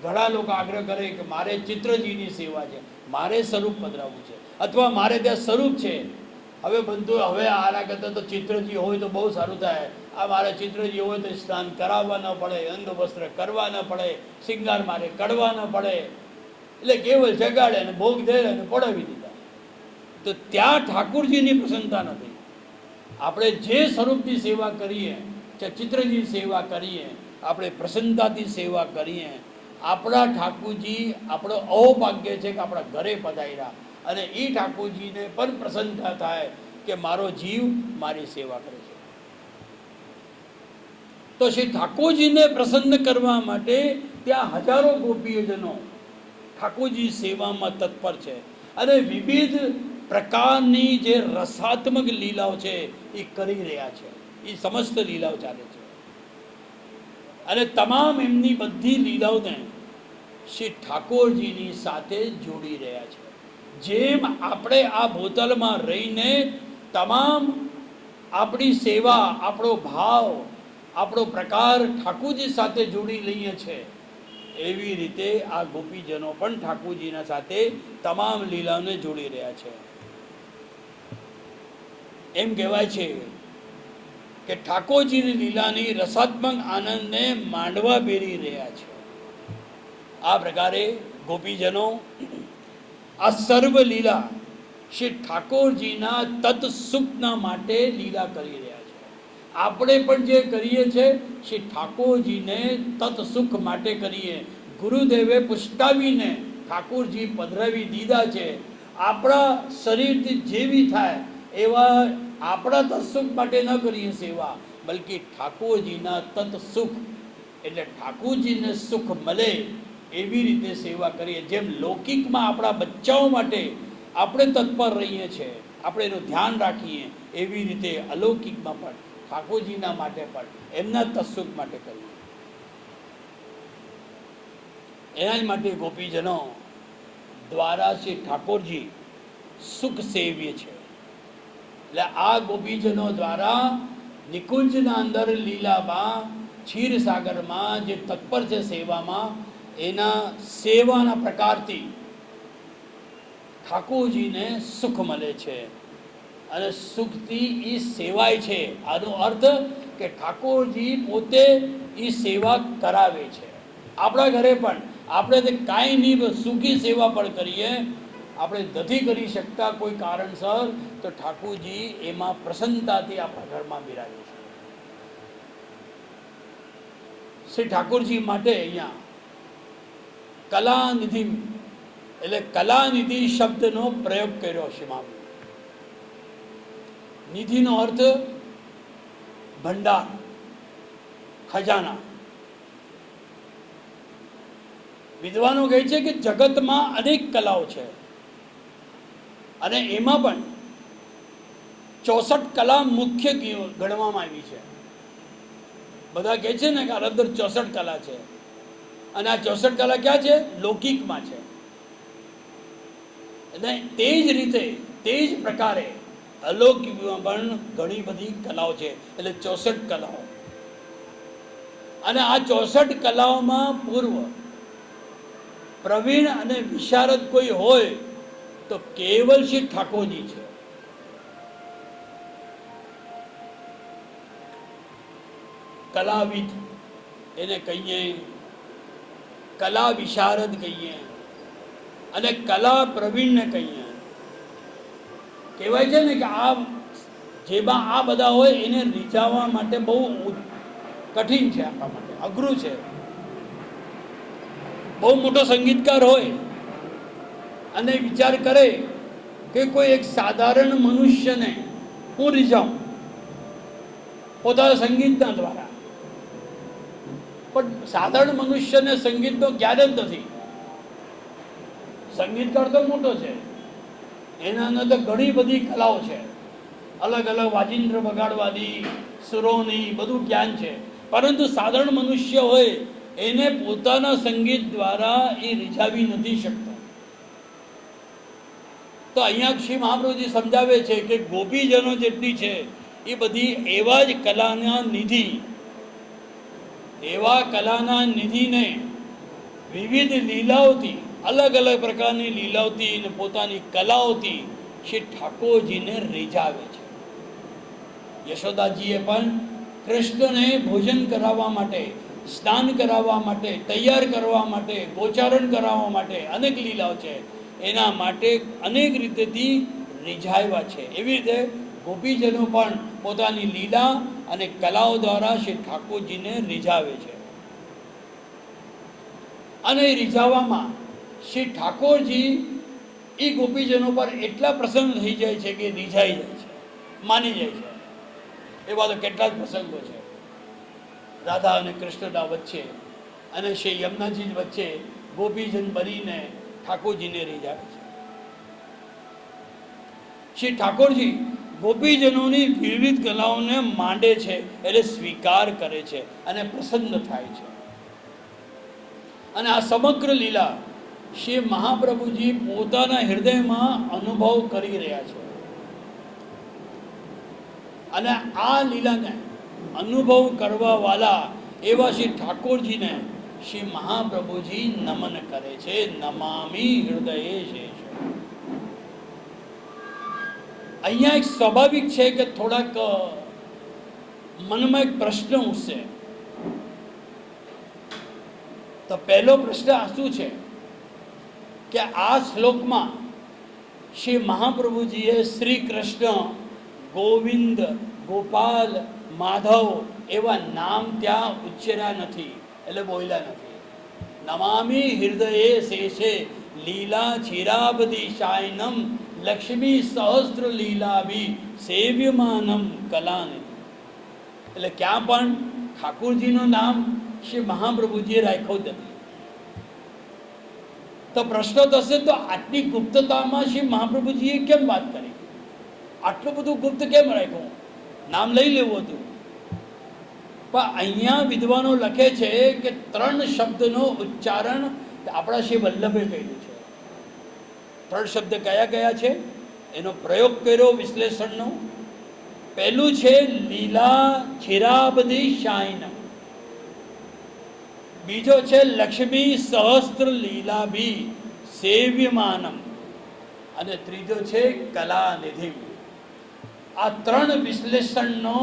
ઘણા લોકો આગ્રહ કરે કે મારે ચિત્રજીની સેવા છે, મારે સ્વરૂપ પધરાવવું છે, અથવા મારે ત્યાં સ્વરૂપ છે. હવે બંધુ, હવે આના કરતાં તો ચિત્રજી હોય તો બહુ સારું થાય. આ મારે ચિત્રજી હોય તો સ્નાન કરાવવા ન પડે, અંગ વસ્ત્ર કરવા ન પડે, શિંગાર મારે કરવા ન પડે, એટલે કેવળ જગાડે અને ભોગ દે અને પડાવી દીધા. તો ત્યાં ઠાકુરજીની પ્રસન્નતા નથી. આપણે જે સ્વરૂપની સેવા કરીએ, ચિત્રજી સેવા કરીએ, આપણે પ્રસન્નતાથી સેવા કરીએ, આપણા ઠાકોરજી આપણો અહોભાગ્ય છે કે આપણા ઘરે પધાર્યા, અને એ ઠાકોરજીને પણ પ્રસન્નતા થાય કે મારો જીવ મારી સેવા કરે છે. તો શ્રી ઠાકોરજીને પ્રસન્ન કરવા માટે ત્યાં હજારો ગોપીજનો ઠાકોરજી સેવામાં તત્પર છે, અને વિવિધ પ્રકારની જે રસાત્મક લીલાઓ છે એ કરી રહ્યા છે. એ સમસ્ત લીલાઓ ચાલે છે, અને તમામ એમની બધી લીલાઓને શ્રી ઠાકોરજીની સાથે જોડી રહ્યા છે. જેમ આપણે આ બોતલમાં રહીને તમામ આપણી સેવા, આપણો ભાવ, આપણો પ્રકાર ઠાકોરજી સાથે જોડી લઈએ છીએ, એવી રીતે આ ગોપીજનો પણ ઠાકોરજીના સાથે તમામ લીલાઓને જોડી રહ્યા છે. એમ કહેવાય છે કે ઠાકોરજીની લીલાની રસાત્મક આનંદને માંડવા બેરી રહ્યા છે. આ પ્રકારે ગોપીજનો આ સર્વ લીલા શ્રી ઠાકોરજીના તત સુખના માટે લીલા કરી રહ્યા છે. આપણે પણ જે કરીએ છીએ શ્રી ઠાકોરજીને તત સુખ માટે કરીએ. ગુરુદેવે પુષ્ટાવીને ઠાકોરજી પધરાવી દીધા છે. આપણા શરીરથી જેવી થાય એવા આપણા તત સુખ માટે ન કરીએ સેવા, બલકે ઠાકોરજીના તત સુખ, એટલે ઠાકોરજીને સુખ મળે એવી રીતે સેવા કરીએ. જેમ લૌકિકમાં આપણા બચ્ચાઓ માટે આપણે તત્પર રહીએ છીએ, આપણે એનું ધ્યાન રાખીએ, એવી રીતે અલૌકિકમાં પણ ઠાકોરજીના માટે પણ એમના તત્સુખ માટે કરીએ. એના જ માટે ગોપીજનો દ્વારા શ્રી ઠાકોરજી સુખ સેવીએ છે. એટલે આ ગોપીજનો દ્વારા નિકુંજના અંદર લીલામાં, ક્ષીરસાગરમાં જે તત્પર છે સેવામાં, એના સેવાના પ્રકારથી ઠાકોરજીને સુખ મળે છે, અને સુખથી એ સેવાય છે. આનો અર્થ કે ઠાકોરજી પોતે એ સેવા કરાવે છે. આપણા ઘરે પણ આપણે કાંઈ નહીં સુખી સેવા પણ કરીએ, આપણે નથી કરી શકતા કોઈ કારણસર, તો ઠાકોરજી એમાં પ્રસન્નતાથી આપણા ઘરમાં બિરાજે છે. શ્રી ઠાકોરજી માટે અહીંયા કલાનિધિ, એટલે કલાનિધિ શબ્દનો પ્રયોગ કર્યો છે. નિધિનો અર્થ ભંડાર, ખજાના. વિદ્વાનો કહે છે કે જગતમાં અનેક કલાઓ છે, અને એમાં પણ 64 કલા મુખ્ય ગણવામાં આવી છે. બધા કહે છે ને કે આ અંદર 64 કલા છે, અને આ 64 કલા ક્યાં છે? લૌકિકમાં છે. અને તે જ રીતે, તે જ પ્રકારે અલૌકિકમાં પણ ઘણી બધી કલાઓ છે, એટલે 64 કલાઓ. અને આ 64 કલાઓમાં પૂર્વ પ્રવીણ અને વિશારદ કોઈ હોય તો કેવલ શ્રી ઠાકોરજી છે. કલાવિદ એને કહીએ, કલા વિશારદ કહીએ, અને કલા પ્રવીણને કહીએ. કહેવાય છે ને કે આ જેમાં આ બધા હોય એને રીઝાવવા માટે બહુ કઠિન છે, આપણા માટે અઘરું છે. બહુ મોટો સંગીતકાર હોય અને વિચાર કરે કે કોઈ એક સાધારણ મનુષ્યને હું રીઝાઉં પોતાના સંગીતના દ્વારા, પણ સાધારણ મનુષ્યને સંગીતનો જ્ઞાન જ નથી. સંગીતકાર તો મોટો છે, એના અંદર તો ઘણી બધી કલાઓ છે, અલગ અલગ વાજિંત્ર વગાડવાની, સુરોની બધું જ્ઞાન છે, પરંતુ સાધારણ મનુષ્ય હોય એને પોતાના સંગીત દ્વારા એ રીઝાવી નથી શકતો. તો અહીંયા શ્રી મહાપ્રભુજી સમજાવે છે કે ગોપીજનો જેટલી છે એ બધી એવા જ કલાના નિધિ, એવા કલાના નિધિને વિવિધ લીલાઓથી, અલગ અલગ પ્રકારની લીલાઓથી અને પોતાની કલાઓથી શ્રી ઠાકોરજીને રીઝાવે છે. યશોદાજીએ પણ કૃષ્ણને ભોજન કરાવવા માટે, સ્નાન કરાવવા માટે, તૈયાર કરવા માટે, ગોચારણ કરાવવા માટે અનેક લીલાઓ છે, એના માટે અનેક રીતેથી રીઝાવ્યા છે. એવી રીતે ગોપીજનો પણ પોતાની લીલા અને કલાઓ દ્વારા શ્રી ઠાકોરજીને રીઝાવે છે. અને રીઝાવવામાં શ્રી ઠાકોરજી એ ગોપીજનો પર એટલા પ્રસન્ન થઈ જાય છે કે રીઝાઈ જાય છે, માની જાય છે. એવા તો કેટલા જ પ્રસંગો છે રાધા અને કૃષ્ણના વચ્ચે અને શ્રી યમુનાજી વચ્ચે ગોપીજન બનીને ઠાકોરજીને રીઝાવે છે. શ્રી ઠાકોરજી ગોપીજનોની વિવિધ કલાઓને માંડે છે, એટલે સ્વીકાર કરે છે અને પ્રસન્ન થાય છે. અને આ સમગ્ર લીલા શ્રી મહાપ્રભુજી પોતાના હૃદયમાં અનુભવ કરી રહ્યા છે. અને આ લીલાને અનુભવ કરવા વાળા એવા શ્રી ઠાકોરજીને શ્રી મહાપ્રભુજી નમન કરે છે. નમામિ હૃદયે શેષ. અહીંયા એક સ્વાભાવિક છે કે થોડાક મનમાં એક પ્રશ્ન ઉઠશે. તો પહેલો પ્રશ્ન આ શું છે કે આ શ્લોકમાં શ્રી મહાપ્રભુજીએ શ્રી કૃષ્ણ, ગોવિંદ, ગોપાલ, માધવ એવા નામ ત્યાં ઉચ્ચાર્યા નથી, એટલે બોલ્યા નથી. નમામિ હૃદયે શેષે લીલા ચિરાબદી શાયનમ લક્ષ્મી સહસ્ત્ર લીલાભી સેવ્યમાનમ કલાને. એટલે ક્યાં પણ ઠાકોરજીનું નામ શ્રી મહાપ્રભુજીએ રાખ્યું નથી. તો પ્રશ્ન થશે તો આટલી ગુપ્તતામાં શ્રી મહાપ્રભુજીએ કેમ વાત કરી? આટલું બધું ગુપ્ત કેમ રાખ્યું? નામ લઈ લેવું હતું. પણ અહીંયા વિદ્વાનો લખે છે કે 3 શબ્દનો ઉચ્ચારણ આપણા શ્રી વલ્લભે કર્યું છે. 3 શબ્દ કયા કયા છે એનો પ્રયોગ કર્યો વિશ્લેષણનો. પહેલું છે લીલા ચિરાબદી શાયનમ, બીજો છે લક્ષ્મી સહસ્ત્ર લીલાભી સેવ્યમાનમ, અને ત્રીજો છે કલાનિધિ. આ 3 વિશ્લેષણનો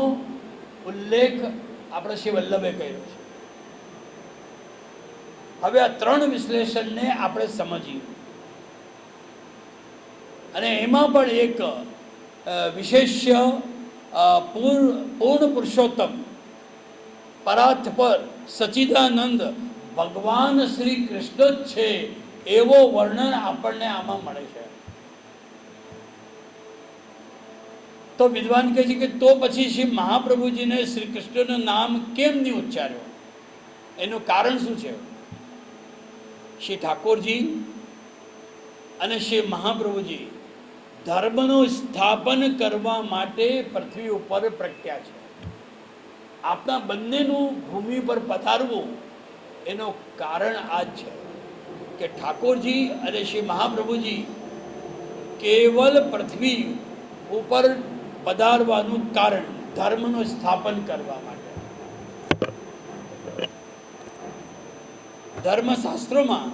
ઉલ્લેખ આપણે શ્રી વલ્લભે કર્યો છે. હવે આ 3 વિશ્લેષણને આપણે સમજીએ. અને એમાં પણ એક વિશેષ્ય પૂર્ણ પુરુષોત્તમ પરાર્થ પર સચ્ચિદાનંદ ભગવાન શ્રી કૃષ્ણ જ છે એવો વર્ણન આપણને આમાં મળે છે. તો વિદ્વાન કહે છે કે તો પછી શ્રી મહાપ્રભુજીને શ્રી કૃષ્ણનું નામ કેમ નહીં ઉચ્ચાર્યો? એનું કારણ શું છે? શ્રી ઠાકોરજી અને શ્રી મહાપ્રભુજી ધર્મનું સ્થાપન કરવા માટે પૃથ્વી ઉપર પ્રગટ્યા છે. આપણા બંનેનું ભૂમિ પર પધારવું એનું કારણ આ જ છે કે ઠાકોરજી અને શ્રી મહાપ્રભુજી કેવલ પૃથ્વી ઉપર પધારવાનું કારણ ધર્મનું સ્થાપન કરવા માટે. ધર્મશાસ્ત્રોમાં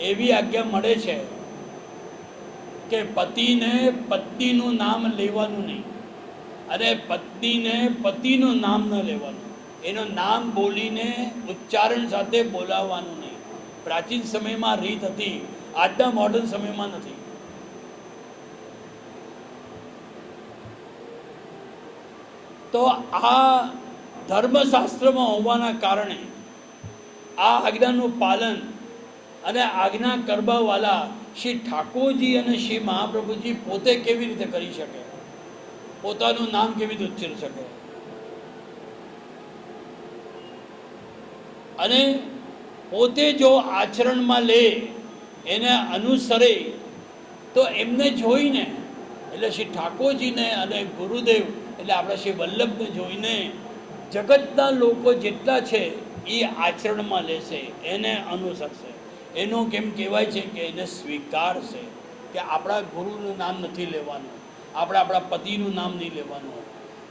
એવી આજ્ઞા મળે છે કે પતિને પત્નીનું નામ લેવાનું નહીં અને પત્નીને પતિનું નામ ન લેવાનું. એનું નામ બોલીને ઉચ્ચારણ સાથે બોલાવવાનું નહીં. પ્રાચીન સમયમાં રીત હતી, આજના મોડર્ન સમયમાં નથી. તો આ ધર્મશાસ્ત્રમાં હોવાના કારણે આ આજ્ઞાનું પાલન અને આજ્ઞા કરવાવાળા શ્રી ઠાકોરજી અને શ્રી મહાપ્રભુજી પોતે કેવી રીતે કરી શકે, પોતાનું નામ કેવી રીતે ઉચ્ચારી શકે? અને પોતે જો આચરણમાં લે, એને અનુસરે, તો એમને જોઈને, એટલે શ્રી ઠાકોરજીને અને ગુરુદેવ એટલે આપણા શ્રી વલ્લભને જોઈને જગતના લોકો જેટલા છે એ આચરણમાં લેશે, એને અનુસરશે. એનો કેમ કહેવાય છે કે એને સ્વીકારશે કે આપણા ગુરુનું નામ નથી લેવાનું, આપણે આપણા પતિનું નામ નહીં લેવાનું.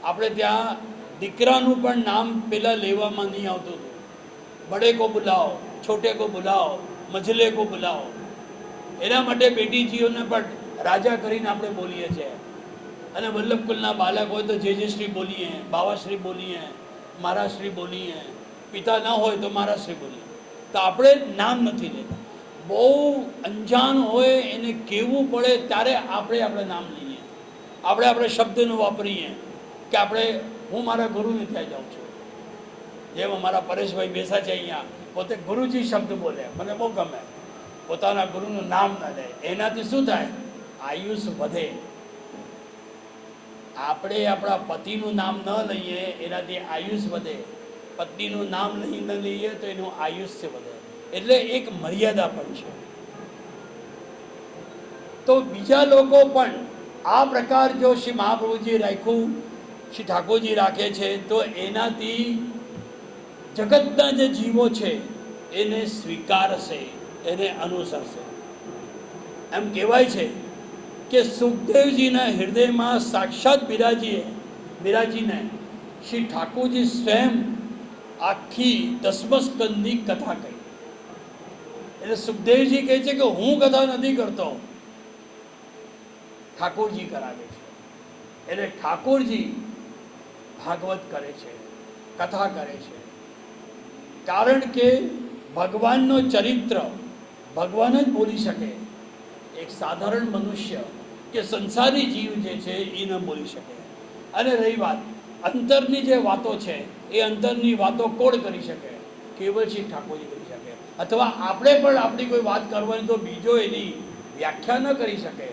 આપણે ત્યાં દીકરાનું પણ નામ પહેલાં લેવામાં નહીં આવતું હતું. બડે કો બુલાવો, છોટે કો બુલાવો, મજલે કો બુલાવો. એના માટે બેટીજીઓને પણ રાજા કરીને આપણે બોલીએ છીએ. અને વલ્લભ કુલના બાળક હોય તો જે શ્રી બોલીએ, બાવાશ્રી બોલીએ, મારાશ્રી બોલીએ, પિતા ન હોય તો મારાશ્રી બોલીએ. તો આપણે નામ નથી લેતા. બહુ અંજાન હોય એને કહેવું પડે ત્યારે આપણે નામ લઈએ, આપણે શબ્દનો વાપરીએ કે હું મારા ગુરુને ત્યાં જાઉં છું. જેમ અમારા પરેશભાઈ બેસા છે અહીંયા, પોતે ગુરુજી શબ્દ બોલે, મને બહુ ગમે. પોતાના ગુરુનું નામ ન લે, એનાથી શું થાય? આયુષ વધે. આપણે આપણા પતિનું નામ ન લઈએ એનાથી આયુષ વધે, પત્નીનું નામ ન લઈએ તો એનું આયુષ્ય વધે. એટલે એક મર્યાદા પણ છે. તો બીજા લોકો પણ આ પ્રકાર જો શ્રી મહાપ્રભુજી રાખ્યું, શ્રી ઠાકોરજી રાખે છે, તો એનાથી જગતના જે જીવો છે એને સ્વીકારશે, એને અનુસરશે. એમ કહેવાય છે કે સુખદેવજીના હૃદયમાં સાક્ષાત બિરાજીને શ્રી ઠાકોરજી સ્વયં આખી દસમસ્કંદની કથા કહી. એટલે સુખદેવજી કહે છે કે હું કથા નથી કરતો, ઠાકોરજી કરાવે છે. એટલે ઠાકોરજી ભાગવત કરે છે, કથા કરે છે. કારણ કે ભગવાનનો ચરિત્ર ભગવાન જ બોલી શકે. એક સાધારણ મનુષ્ય કે સંસારી જીવ જે છે એ ન બોલી શકે. અને રહી વાત અંતરની જે વાતો છે, એ અંતરની વાતો કોણ કરી શકે? કેવળ શ્રી ઠાકોરજી કરી શકે. અથવા આપણે પણ આપણી કોઈ વાત કરવાની તો બીજો એની વ્યાખ્યા ન કરી શકે.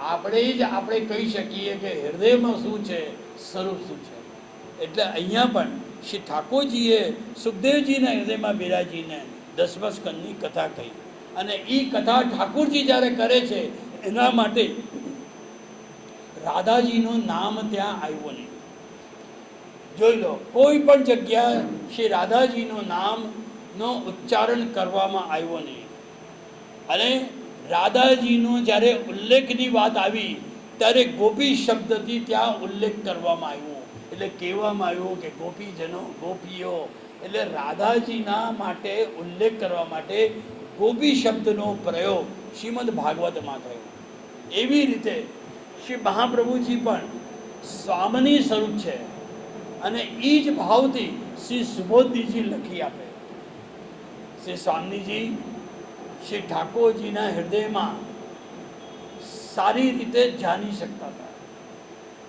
આપણે કહી શકીએ કે હૃદયમાં શું છે, સ્વરૂપ શું છે. એટલે અહીંયા પણ શ્રી ઠાકોરજીએ સુખદેવજીના હૃદયમાં બિરાજીને દસમસ્કંદની કથા કહી. અને એ કથા ઠાકોરજી જ્યારે કરે છે એના માટે રાધાજીનું નામ ત્યાં આવ્યું નહીં. જોઈ લો, કોઈ પણ જગ્યા શ્રી રાધાજીનું નામનો ઉચ્ચારણ કરવામાં આવ્યો નહીં. અને રાધાજીનો જ્યારે ઉલ્લેખની વાત આવી ત્યારે ગોપી શબ્દથી ત્યાં ઉલ્લેખ કરવામાં આવ્યો. એટલે કહેવામાં આવ્યું કે ગોપીજનો, ગોપીઓ, એટલે રાધાજીના માટે ઉલ્લેખ કરવા માટે ગોપી શબ્દનો પ્રયોગ શ્રીમદ ભાગવતમાં થયો. એવી રીતે શ્રી મહાપ્રભુજી પણ સ્વામિની સ્વરૂપ છે. અને એ જ ભાવથી શ્રી સુબોધજી લખી આપે. શ્રી સ્વામીજી શ્રી ઠાકોરજીના હૃદયમાં સારી રીતે જાણી શકતા હતા.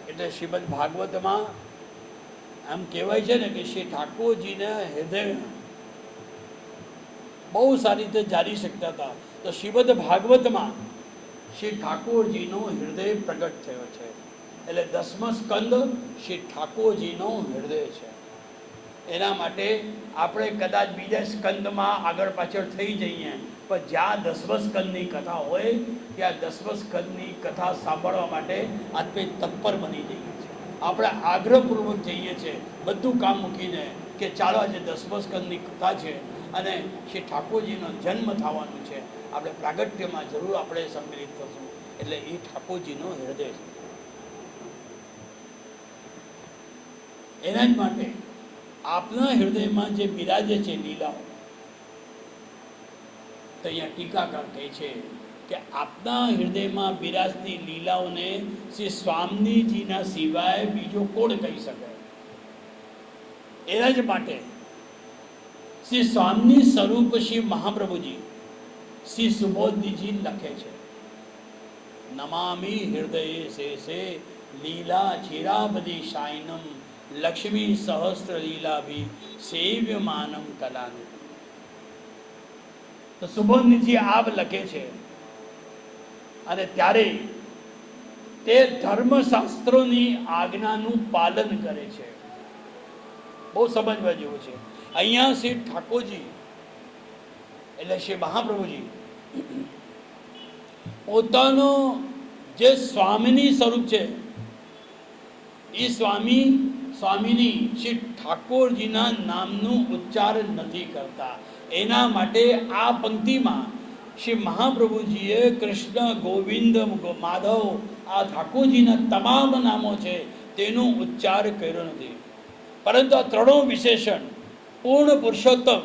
એટલે શ્રીમદ ભાગવતમાં આમ કહેવાય છે ને કે શ્રી ઠાકોરજીના હૃદય બહુ સારી રીતે જાણી શકતા હતા. તો શ્રીમદ ભાગવતમાં શ્રી ઠાકોરજીનો હૃદય પ્રગટ થયો છે. એટલે દસમ સ્કંદ શ્રી ઠાકોરજીનો હૃદય છે. એના માટે આપણે કદાચ બીજા સ્કંદમાં આગળ પાછળ થઈ જઈએ, પણ જ્યાં દસમ સ્કંદની કથા હોય ત્યાં દસમ સ્કંદની કથા સાંભળવા માટે આપણે તત્પર બની જઈએ છીએ. આપણે આગ્રહપૂર્વક જઈએ છીએ, બધું કામ મૂકીને કે ચાલો આજે દસમ સ્કંદની કથા છે અને શ્રી ઠાકોરજીનો જન્મ થવાનું છે, આપણે પ્રાગટ્યમાં જરૂર આપણે સંમિલિત થશું. એટલે એ ઠાકોરજીનો હૃદય છે. એના જ માટે આપના હૃદયમાં જે બિરાજે છે લીલાઓ, તો અહીંયા ટીકાકાર કહે છે કે આપના હૃદયમાં બિરાજતી લીલાઓને શ્રી સ્વામીજીના સિવાય બીજો કોણ કહી શકે? એના જ માટે શ્રી સ્વામી સ્વરૂપ શ્રી મહાપ્રભુજી શ્રી સુબોધજી લખે છે, નમામિ હૃદય સે લીલા ચિરાબદી શાયનમ લક્ષ્મી સહસ્ત્ર લીલા ભી સેવ્ય માનમ કલાનું. તો સુબોધજી આપ લખે છે અને ત્યારે તે ધર્મશાસ્ત્રોની આજ્ઞાનું પાલન કરે છે. બહુ સમજવા જેવું છે. અહીંયા શ્રી ઠાકોરજી એટલે શ્રી મહાપ્રભુજી પોતાનો જે સ્વામીની સ્વરૂપ છે એ સ્વામીની શ્રી ઠાકોરજીના નામનું ઉચ્ચારણ નથી કરતા. એના માટે આ પંક્તિમાં શ્રી મહાપ્રભુજીએ કૃષ્ણ, ગોવિંદ, માધવ આ ઠાકોરજીના તમામ નામો છે તેનો ઉચ્ચાર કર્યો નથી. પરંતુ આ ત્રણો વિશેષણ પૂર્ણ પુરુષોત્તમ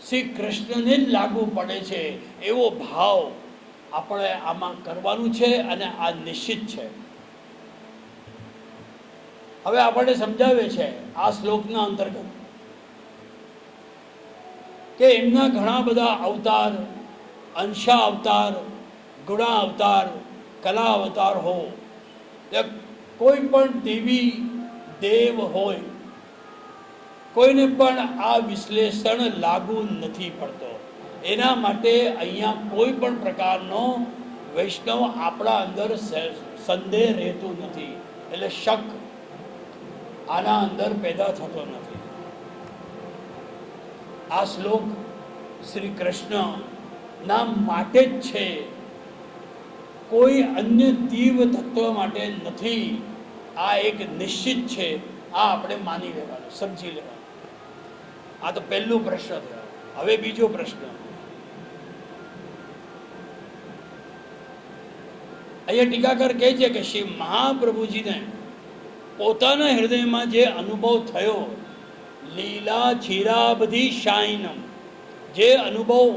શ્રી કૃષ્ણને જ લાગુ પડે છે એવો ભાવ આપણે આમાં કરવાનું છે અને આ નિશ્ચિત છે. હવે આપણને સમજાવે છે આ શ્લોકના અંતર્ગત કે એમના ઘણા બધા અવતાર, અંશા અવતાર, ગુણા અવતાર, કલા અવતાર હો, કોઈ પણ દેવી દેવ હોય, કોઈને પણ આ વિશ્લેષણ લાગુ નથી પડતો. એના માટે અહીંયા કોઈ પણ પ્રકારનો વૈષ્ણવ આપણા અંદર સંદેહ રહેતું નથી, એટલે શક આના અંદર પેદા થતો નથી. આ શ્લોક શ્રી કૃષ્ણના માટે જ છે, કોઈ અન્ય દિવ્ય તત્વ માટે નથી. આ એક નિશ્ચિત છે, આ આપણે માની લેવાનું, સમજી લેવાનું. આ તો પહેલું પ્રશ્ન થયો. હવે બીજો પ્રશ્ન. અહીંયા ટીકાકાર કહે છે કે શ્રી મહાપ્રભુજીને પોતાના હૃદયમાં જે અનુભવ થયો, લીલા છીરાબધી શાઈનમ, જે અનુભવ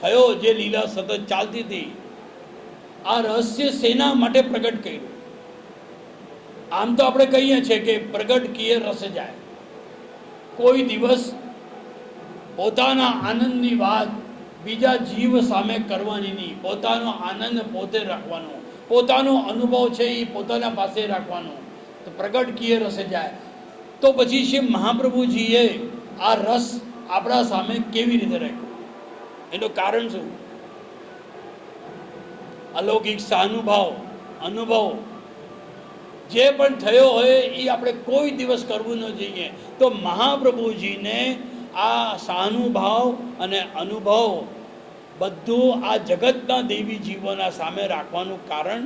થયો, જે લીલા સતત ચાલતી હતી, આ રહસ્ય સેના માટે પ્રગટ કર્યું. આમ તો આપણે કહીએ છીએ કે પ્રગટ કિએ રસ જાય. કોઈ દિવસ પોતાના આનંદની વાત બીજા જીવ સામે કરવાની નહીં. પોતાનો આનંદ પોતે રાખવાનો, પોતાનો અનુભવ છે એ પોતાના પાસે રાખવાનો. તો પ્રગટ કિએ રસે જાય. તો પછી શ્રી મહાપ્રભુજીએ આ રસ આપણા સામે કેવી રીતે રાખ્યો? એનું કારણ શું? અલૌકિક સાનુભાવ, અનુભવ જે પણ થયો હોય એ આપણે કોઈ દિવસ કરવું ન જોઈએ. તો મહાપ્રભુજીને આ સાનુભાવ અને અનુભવ બધું આ જગતના દેવી જીવોના સામે રાખવાનું કારણ,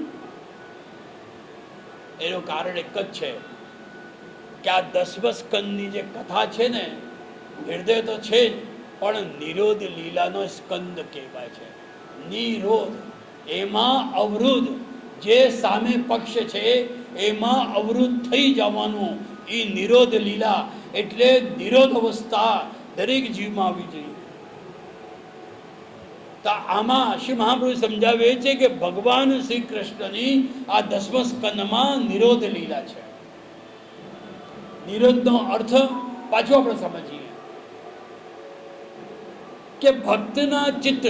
એનું કારણ એક જ છે કે આ 10મા સ્કંદની જે કથા છે ને, હૃદય તો છે જ, પણ નિરોધ લીલાનો સ્કંદ કહેવાય છે. નિરોધ, એમાં અવરુદ્ધ, જે સામે પક્ષ છે એમાં અવરુદ્ધ થઈ જવાનું, એ નિરોધ લીલા. એટલે નિરોધ અવસ્થા દરેક જીવમાં આવી જોઈએ. તો આમાં શ્રી મહાપ્રભુ સમજાવે છે કે ભગવાન શ્રી કૃષ્ણની આ 10મા સ્કંદમાં નિરોધ લીલા છે. નિરોધનો અર્થ પાછો આપણે સમજીએ કે ભક્તના ચિત્ત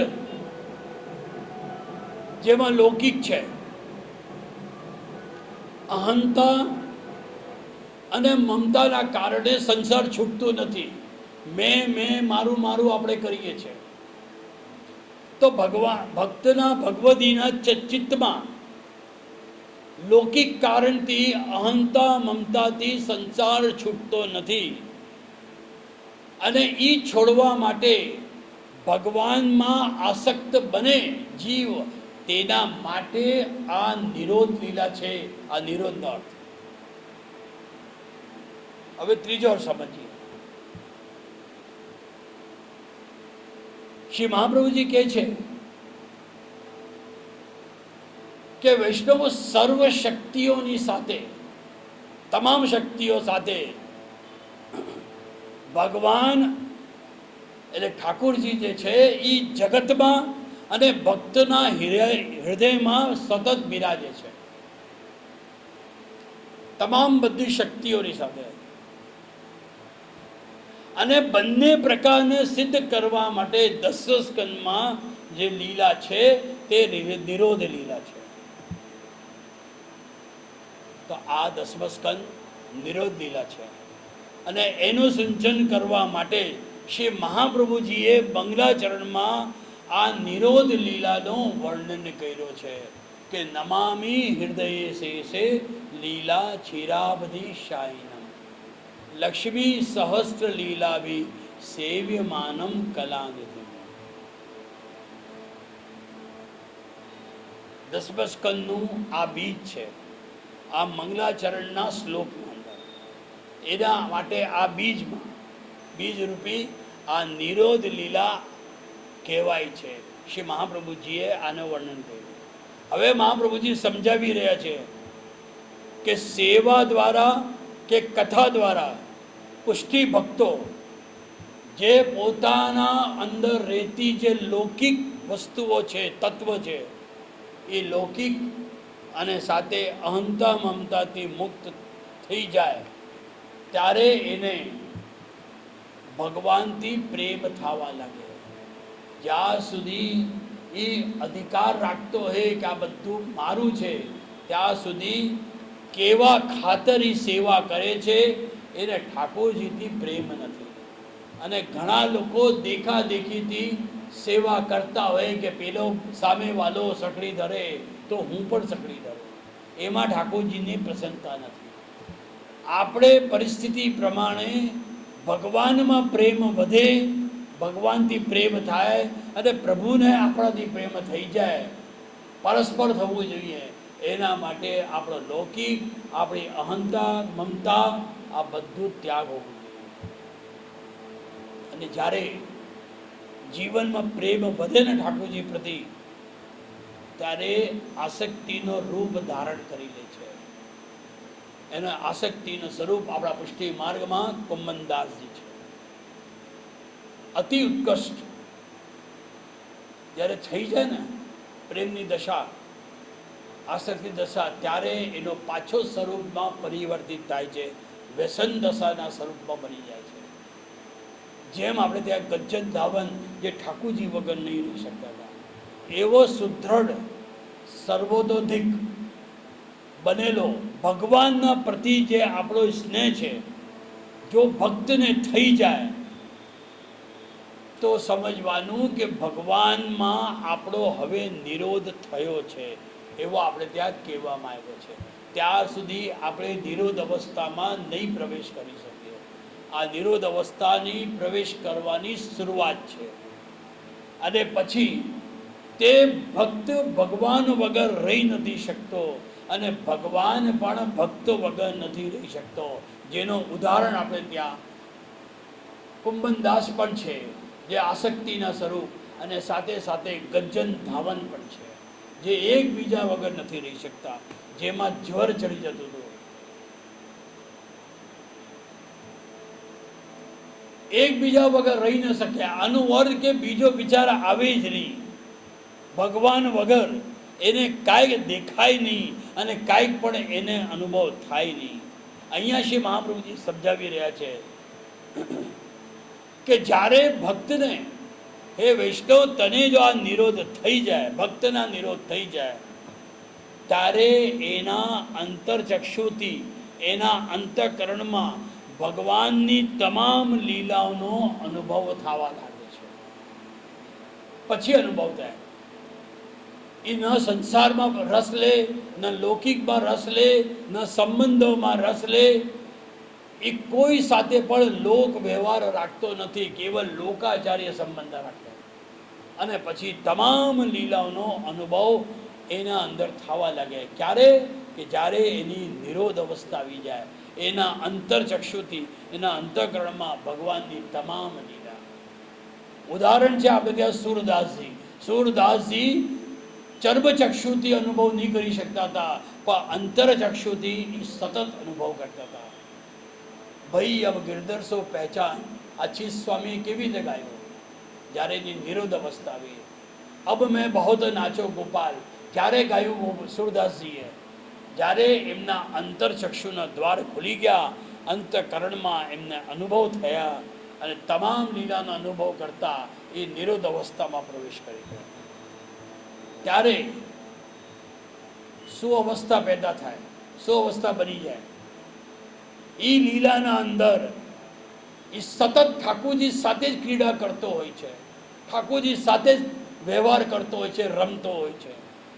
જેમાં લૌકિક છે, અહંતા અને મમતાના કારણે સંસાર છૂટતો નથી. મેં મારું આપણે કરીએ છીએ. તો ભક્તના ભગવદીના ચિત્તમાં લૌકિક કારણથી, અહંતા મમતાથી સંસાર છૂટતો નથી. અને એ છોડવા માટે ભગવાનમાં આસક્ત બને જીવ, તેના માટે આ નિરોધ લીલા છે. આ નિરોધનો અર્થ. હવે ત્રીજો અર્થ સમજીએ. શ્રી મહાપ્રભુજી કહે છે કે વૈષ્ણવો સર્વ શક્તિઓની સાથે, તમામ શક્તિઓ સાથે ભગવાન એટલે ઠાકોરજી જે છે એ જગતમાં અને ભક્તના હૃદયમાં સતત બિરાજે છે. તમામ બધી શક્તિઓની સાથે. અને બંને પ્રકારને સિદ્ધ કરવા માટે 10મા સ્કંદમાં જે લીલા છે તે નિરોધ લીલા છે. તો આ 10મા સ્કંદ નિરોધ લીલા છે. અને એનું સિંચન કરવા માટે શ્રી મહાપ્રભુજીએ મંગલાચરણમાં આ નિરોધ લીલાનું વર્ણન કર્યો છે કે નમામી હૃદયે શેષે લીલા ચિરાબધી શાયનમ લક્ષ્મી સહસ્ત્ર લીલાભી સેવ્યમાનમ કલાનિધિ. 10 સ્કંદનું આ બીજ છે, આ મંગલાચરણના શ્લોકની અંદર. એના માટે આ બીજમાં બીજરૂપી આ નિરોધ લીલા કહેવાય છે. શ્રી મહાપ્રભુજીએ આનું વર્ણન કર્યું. હવે મહાપ્રભુજી સમજાવી રહ્યા છે કે સેવા દ્વારા કે કથા દ્વારા પુષ્ટિ ભક્તો જે પોતાના અંદર રહેતી જે લૌકિક વસ્તુઓ છે, તત્વ છે, એ લૌકિક અને સાથે અહંતા મમતાથી મુક્ત થઈ જાય ત્યારે એને ભગવાનથી પ્રેમ થવા લાગે. જ્યાં સુધી એ અધિકાર રાખતો હોય કે આ બધું મારું છે, ત્યાં સુધી કેવા ખાતર એ સેવા કરે છે એને ઠાકોરજીથી પ્રેમ નથી. અને ઘણા લોકો દેખાદેખીથી સેવા કરતા હોય કે પેલો સામેવાળો સકડી ધરે તો હું પણ સકડી ધરું, એમાં ઠાકોરજીની પ્રસન્નતા નથી. આપણે પરિસ્થિતિ પ્રમાણે ભગવાનમાં પ્રેમ વધે, ભગવાનથી પ્રેમ થાય અને પ્રભુને આપણાથી પ્રેમ થઈ જાય, પરસ્પર થવું જોઈએ. એના માટે આપણો લૌકિક, આપણી અહંતા મમતા આ બધું ત્યાગ હોવું જોઈએ. અને જ્યારે જીવનમાં પ્રેમ વધે ને ઠાકોરજી પ્રતિ, ત્યારે આસક્તિનો રૂપ ધારણ કરી લે છે. એના આસક્તિનું સ્વરૂપ આપણા પુષ્ટિ માર્ગમાં કુંભનદાસજી છે. અતિ ઉત્કૃષ્ટ જ્યારે થઈ જાય ને પ્રેમની દશા, આસક્તિ દશા, ત્યારે એનો પાછો સ્વરૂપમાં પરિવર્તિત થાય છે, વ્યસન દશાના સ્વરૂપમાં બની જાય છે. જેમ આપણે ત્યાં ગજ્જન ધાવન જે ઠાકુરજી વગર નહીં રહી શકતા હતા, એવો સુદૃઢ સર્વોતોધિક બનેલો ભગવાનના પ્રતિ જે આપણો સ્નેહ છે, જો ભક્તને થઈ જાય તો સમજવાનું કે ભગવાનમાં આપણો હવે નિરોધ થયો છે, એવો આપણે ત્યાં કહેવામાં આવ્યો છે. ત્યાર સુધી આપણે નિરોધ અવસ્થામાં નહીં પ્રવેશ કરી શકીએ. આ નિરોધ અવસ્થાની પ્રવેશ કરવાની શરૂઆત છે. અને પછી તે ભક્ત ભગવાન વગર રહી નથી શકતો અને ભગવાન પણ ભક્તો વગર નથી રહી શકતો. જેનું ઉદાહરણ આપણે ત્યાં કુંભનદાસ પણ છે, જે આસક્તિના સ્વરૂપ, અને સાથે સાથે ગજ્જન ધાવન પણ છે, જે એકબીજા વગર નથી રહી શકતા, જેમાં જ્વર ચડી જતું હતું. એકબીજા વગર રહી ન શક્યા. આનો અર્થ કે બીજો વિચાર આવે જ નહીં. ભગવાન વગર એને કાંઈ દેખાય નહીં અને કાંઈક પણ એને અનુભવ થાય નહીં. અહીંયા શ્રી મહાપ્રભુજી સમજાવી રહ્યા છે કે જ્યારે ભક્તને, હે વૈષ્ણવ, તને જો આ નિરોધ થઈ જાય, ભક્તના નિરોધ થઈ જાય, ત્યારે એના અંતરચક્ષુથી, એના અંતઃકરણમાં ભગવાનની તમામ લીલાઓનો અનુભવ થવા લાગે છે. પછી અનુભવ થાય. એ ન સંસારમાં રસ લે, ન લૌકિકમાં રસ લે, ન સંબંધોમાં રસ લે, એ કોઈ સાથે પણ લોક વ્યવહાર રાખતો નથી, કેવલ લોકાચાર્ય સંબંધ રાખતો. અને પછી તમામ લીલાઓનો અનુભવ એના અંદર થવા લાગે. ક્યારે? કે જ્યારે એની નિરોધ અવસ્થા આવી જાય, એના અંતરચક્ષુથી, એના અંતઃકરણમાં ભગવાનની તમામ લીલા. ઉદાહરણ છે આપણે ત્યાં સૂરદાસજી. સૂરદાસજી ચર્મચક્ષુથી અનુભવ નહીં કરી શકતા હતા, પણ અંતરચક્ષુથી સતત અનુભવ કરતા હતા. ભાઈ અબ ગિરધર સો પહેચાન, આ ચીજ સ્વામીએ કેવી રીતે ગાયું જ્યારે એની નિરોધ અવસ્થા આવી. અબ મેં બહોત નાચો ગોપાલ ક્યારે ગાયું સૂરદાસજીએ? જ્યારે એમના અંતરચક્ષુના દ્વાર ખુલી ગયા, અંતઃકરણમાં એમને અનુભવ થયા અને તમામ લીલાનો અનુભવ કરતા એ નિરોધ અવસ્થામાં પ્રવેશ કરી ગયા. ત્યારે શું અવસ્થા પેદા થાય, શું અવસ્થા બની જાય? એ લીલાના અંદર એ સતત ઠાકોરજી સાથે જ ક્રીડા કરતો હોય છે, ઠાકોરજી સાથે જ વ્યવહાર કરતો હોય છે, રમતો હોય છે.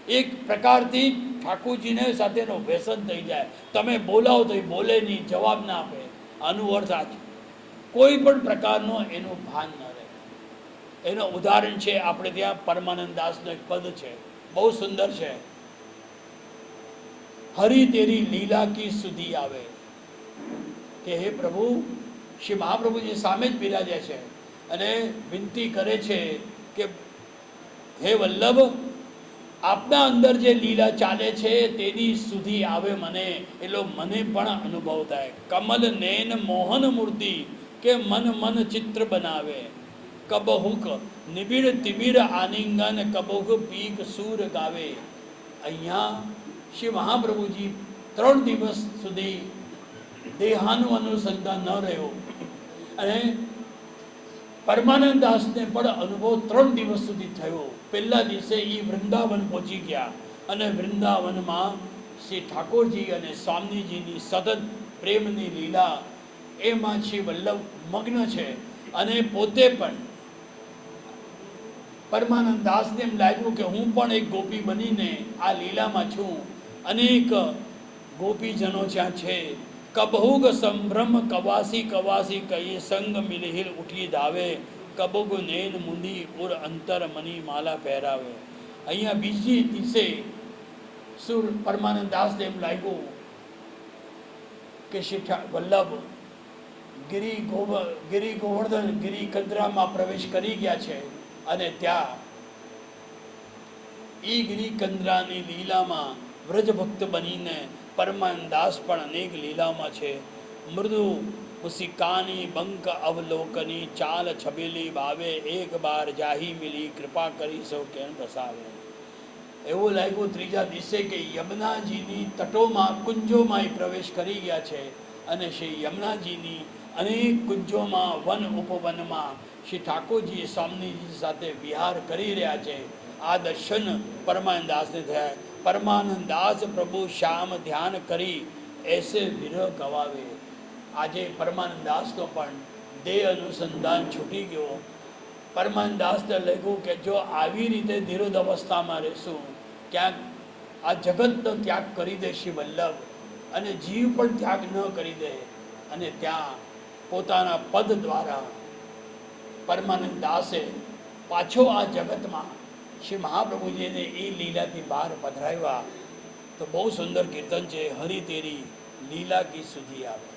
એક પ્રકારથી ઠાકોરજીને સાથેનો વ્યસન થઈ જાય. તમે બોલાવો તો એ બોલે નહીં, જવાબ ના આપે. આનું અર્થ આ છે, કોઈ પણ પ્રકારનો એનું ભાન ન રહે. એનું ઉદાહરણ છે આપણે ત્યાં પરમાનંદ દાસનો એક પદ છે, બહુ સુંદર છે. હરી તેરી લીલા કી સુધી આવે, કે હે પ્રભુ, શ્રી મહાપ્રભુજી સામે જ બિરાજે છે અને વિનંતી કરે છે કે હે વલ્લભ, આપના અંદર જે લીલા ચાલે છે તેની સુધી આવે મને, એટલો મને પણ અનુભવ થાય. કમલ નૈન મોહન મૂર્તિ, કે મન મન ચિત્ર બનાવે. કબહુક નિબિડ તિમિર આનિંગન, કબહુક પીક સૂર ગાવે. અહીંયા શ્રી મહાપ્રભુજી 3 દિવસ સુધી દેહાનું અનુસંધાન ન રહ્યો અને પરમાનંદ દાસને પણ અનુભવ 3 દિવસ સુધી થયો. પહેલા દિવસે એ વૃંદાવન પહોંચી ગયા અને વૃંદાવનમાં શ્રી ઠાકોરજી અને સ્વામીજીની સતત પ્રેમની લીલા, એમાં શ્રી વલ્લભ મગ્ન છે. અને પોતે પણ પરમાનંદ દાસને એમ લાગ્યું કે હું પણ એક ગોપી બનીને આ લીલામાં છું. અનેક ગોપીજનો જ્યાં છે. કબહુગ સંભ્રમ કવાસી કવાસી કહીએ સંગ મિલહિલ ઉઠી ધાવે. કબુગ નૈન મુંદી ઉર અંતર મની માલા પહેરાવે. અહીંયા બીજી દિવસે સુર પરમાનંદ દાસને એમ લાગ્યું કે શ્રી વલ્લભ ગિરી ગોવર્ધન ગિરી કંદરામાં પ્રવેશ કરી ગયા છે અને ત્યાં એ ગિરી કંદરાની લીલામાં વ્રજભક્ત બનીને પરમાનંદ દાસ પણ અનેક લીલામાં છે. મૃદુ મુસિકાની બંક અવલોકની, ચાલ છબેલી ભાવે, એક બાર જાહી મિલી, કૃપા કરી સૌ કેન બસાવે. એવું લાગ્યું ત્રીજા દિવસે કે યમુનાજીની તટોમાં કુંજોમાં પ્રવેશ કરી ગયા છે અને શ્રી યમુનાજીની અનેક કુંજોમાં વન ઉપવનમાં શ્રી ઠાકોરજી સ્વામીજી સાથે વિહાર કરી રહ્યા છે. આ દર્શન પરમાનંદ દાસને થયા. પરમાનંદ દાસ પ્રભુ શ્યામ ધ્યાન કરી એસે વિરહ ગવાવે. આજે પરમાનંદ દાસનો પણ દેહ અનુસંધાન છૂટી ગયો. પરમાનંદ દાસને લાગ્યું કે જો આવી રીતે ધીરોધ અવસ્થામાં રહેશું, ક્યાંક આ જગતનો ત્યાગ કરી દે શ્રી વલ્લભ, અને જીવ પણ ત્યાગ ન કરી દે, અને ત્યાં પોતાના પદ દ્વારા પરમાનંદ દાસે પાછો આ જગતમાં શ્રી મહાપ્રભુજીને એ લીલાથી બહાર પધરાવ્યા. તો બહુ સુંદર કીર્તન છે, હરી તેરી લીલા કી સુધી આવે.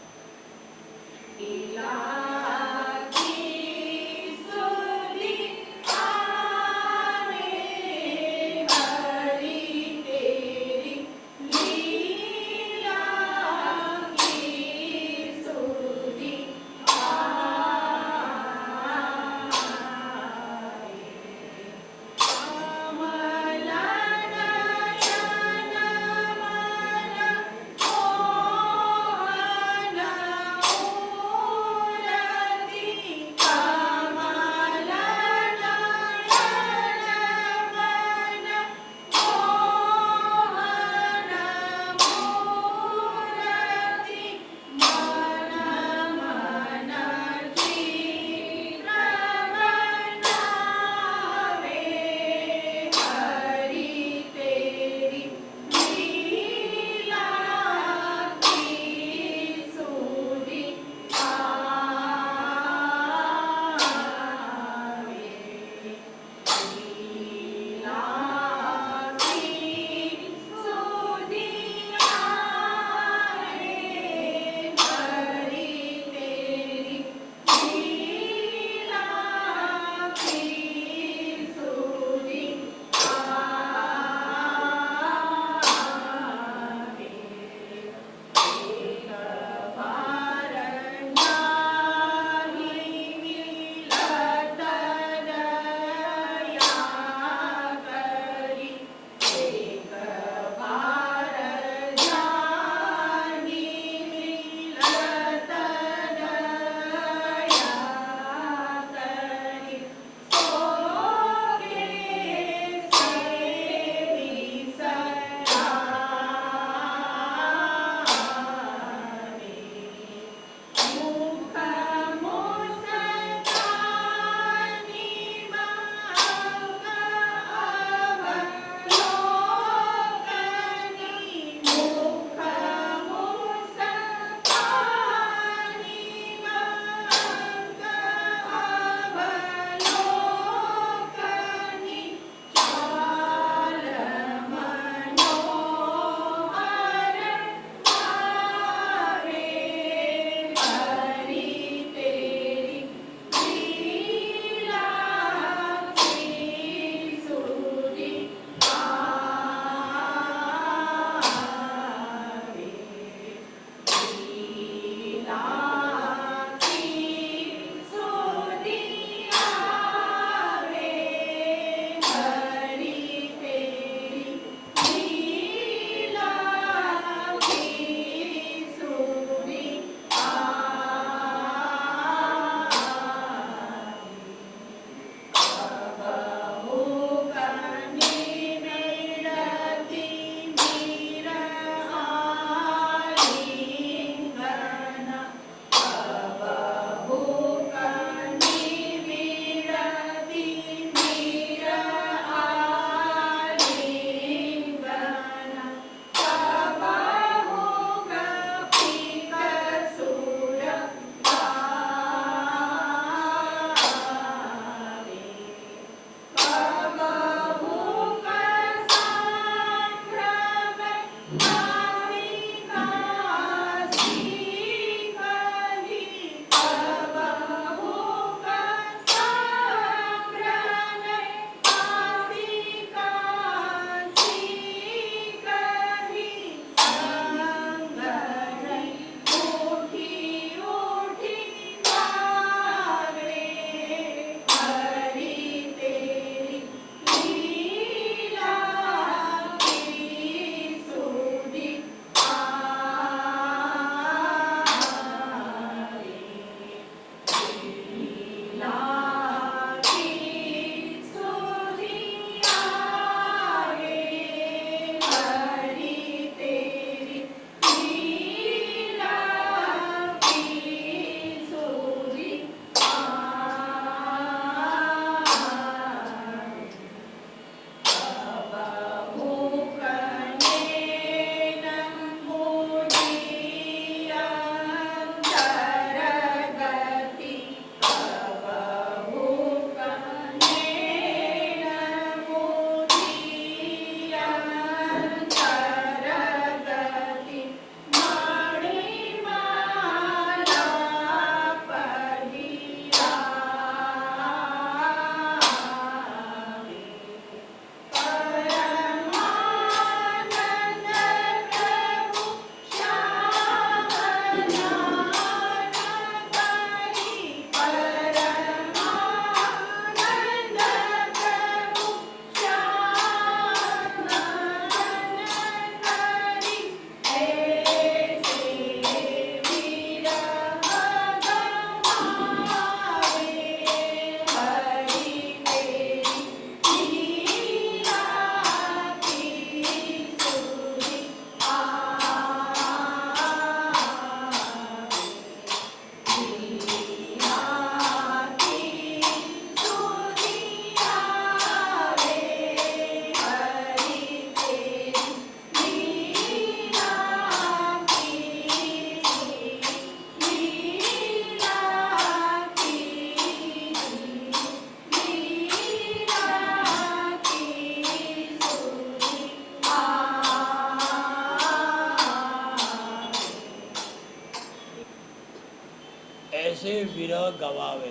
कैसे विरह गवावे,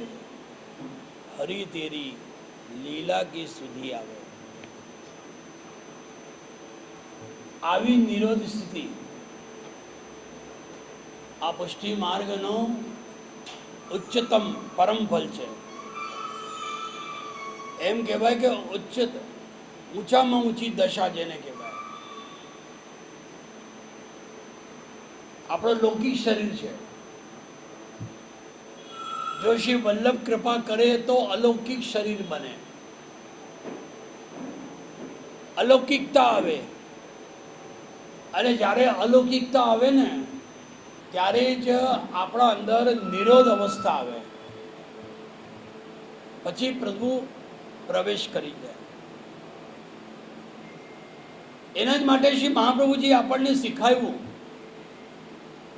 हरि तेरी लीला की सुधी आवे। આવી નિરોધ સ્થિતિ આ પુષ્ટિ માર્ગનો ઉચ્ચતમ પરમ ફલ છે. એમ કહેવાય કે ઊંચામાં ઊંચી દશા જેને કહેવાય. આપણો લૌકિક શરીર છે, જો શ્રી વલ્લભ કૃપા કરે તો અલૌકિક શરીર બને, અલૌકિકતા આવે. અને જ્યારે અલૌકિકતા આવે ને ત્યારે જ આપણા અંદર નિરોધ અવસ્થા આવે, પછી પ્રભુ પ્રવેશ કરી જાય. એના જ માટે શ્રી મહાપ્રભુજી આપણને શીખાવ્યું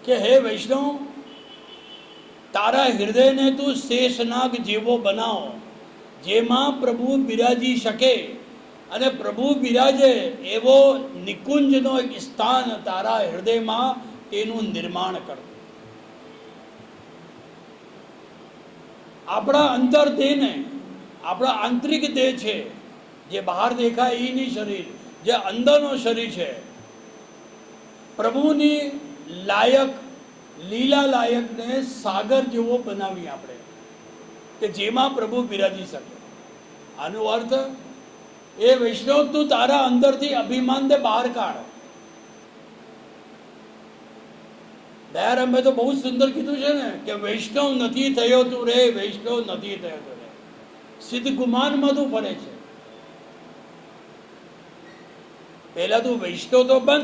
કે હે વૈષ્ણવ, તારા હૃદયને તું શેષનાગ જેવો બનાવો, જેમાં પ્રભુ બિરાજી શકે. અને પ્રભુ બિરાજે એવો નિકુંજનો એક સ્થાન તારા હૃદયમાં તેનું નિર્માણ કર. આપણા અંતર દેહને, આપણા આંતરિક દેહ છે જે બહાર દેખાય એની શરીર, જે અંદરનો શરીર છે, પ્રભુની લાયક, લીલા લાયકને સાગર જેવો બનાવી આપણે, કે જેમાં પ્રભુ બિરાજી શકે. આનો અર્થ એ વૈષ્ણવ, તું તારા અંદરથી અભિમાનને બહાર કાઢ. દયારામે તો બહુ સુંદર કીધું છે ને કે વૈષ્ણવ નથી થયો તું રે, વૈષ્ણવ નથી થયો તું રે, સિદ્ધ ગુમાનમાં તું ફરે છે. પહેલા તું વૈષ્ણવ તો બન.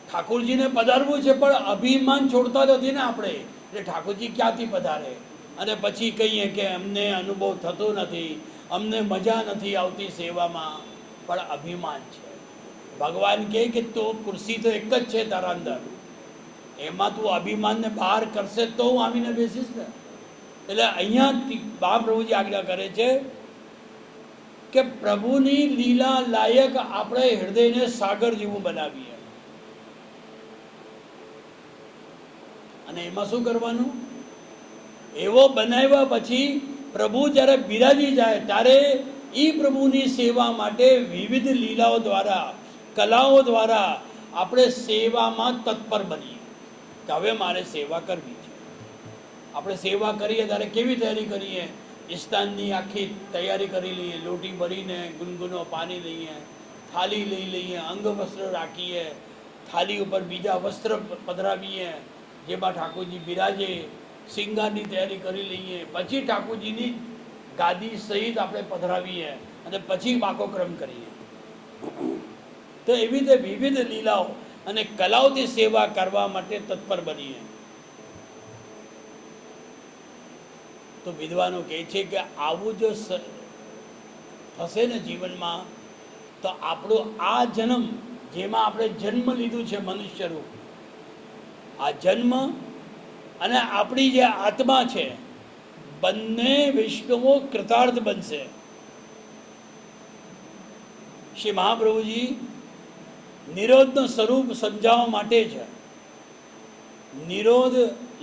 ઠાકોરજીને પધારવું છે પણ અભિમાન છોડતા નથી ને આપણે, એટલે ઠાકોરજી ક્યાંથી પધારે? અને પછી કહીએ કે અમને અનુભવ થતો નથી, અમને મજા નથી આવતી સેવામાં, પણ અભિમાન છે. ભગવાન કહે કે તો કુર્સી તો એક જ છે તારા અંદર, એમાં તું અભિમાનને બહાર કરશે તો હું આવીને બેસીશ ને. એટલે અહીંયા મહાપ્રભુજી આજ્ઞા કરે છે કે પ્રભુની લીલા લાયક આપણે હૃદયને સાગર જેવું બનાવીએ. અને એમાં શું કરવાનું? એવો બનાવ્યા પછી પ્રભુ જ્યારે બિરાજી જાય ત્યારે એ પ્રભુની સેવા માટે વિવિધ લીલાઓ દ્વારા, કલાઓ દ્વારા આપણે સેવામાં તત્પર બનીએ કે હવે મારે સેવા કરવી છે. આપણે સેવા કરીએ ત્યારે કેવી તૈયારી કરીએ? સ્નાનની આખી તૈયારી કરી લઈએ, લોટી ભરીને ગુનગુનો પાણી લઈએ, થાળી લઈ લઈએ, અંગ વસ્ત્ર રાખીએ, થાળી ઉપર બીજા વસ્ત્ર પધરાવીએ જેમાં ઠાકોરજી બિરાજે, શિંગારની તૈયારી કરી લઈએ, પછી ઠાકોરજીની ગાદી સહિત આપણે પધરાવીએ અને પછી બાકો ક્રમ કરીએ. તો એવી રીતે વિવિધ લીલાઓ અને કલાઓથી સેવા કરવા માટે તત્પર બનીએ. તો વિદ્વાનો કહે છે કે આવું જો થશે ને જીવનમાં, તો આપણો આ જન્મ, જેમાં આપણે જન્મ લીધું છે મનુષ્યરૂપ, આ જન્મ અને આપણી જે આત્મા છે, બંને વૈષ્ણવો કૃતાર્થ બનશે. શ્રી મહાપ્રભુજી નિરોધનું સ્વરૂપ સમજાવવા માટે છે નિરોધ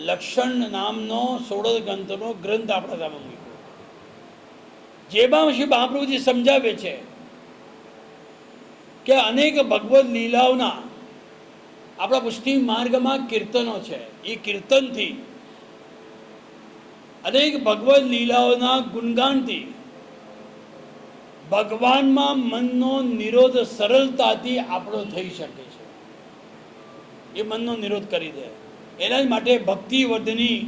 લક્ષણ નામનો 16 ગ્રંથનો ગ્રંથ આપણા સામે મૂક્યો, જેમાં શ્રી મહાપ્રભુજી સમજાવે છે કે અનેક ભગવદ લીલાઓના આપણા પુષ્ટિ માર્ગમાં કીર્તનો છે. એ કીર્તનથી, અનેક ભગવદ લીલાઓના ગુણગાનથી ભગવાનમાં મનનો નિરોધ સરળતાથી આપણો થઈ શકે છે. એ મનનો નિરોધ કરી દે. એના જ માટે ભક્તિવર્ધની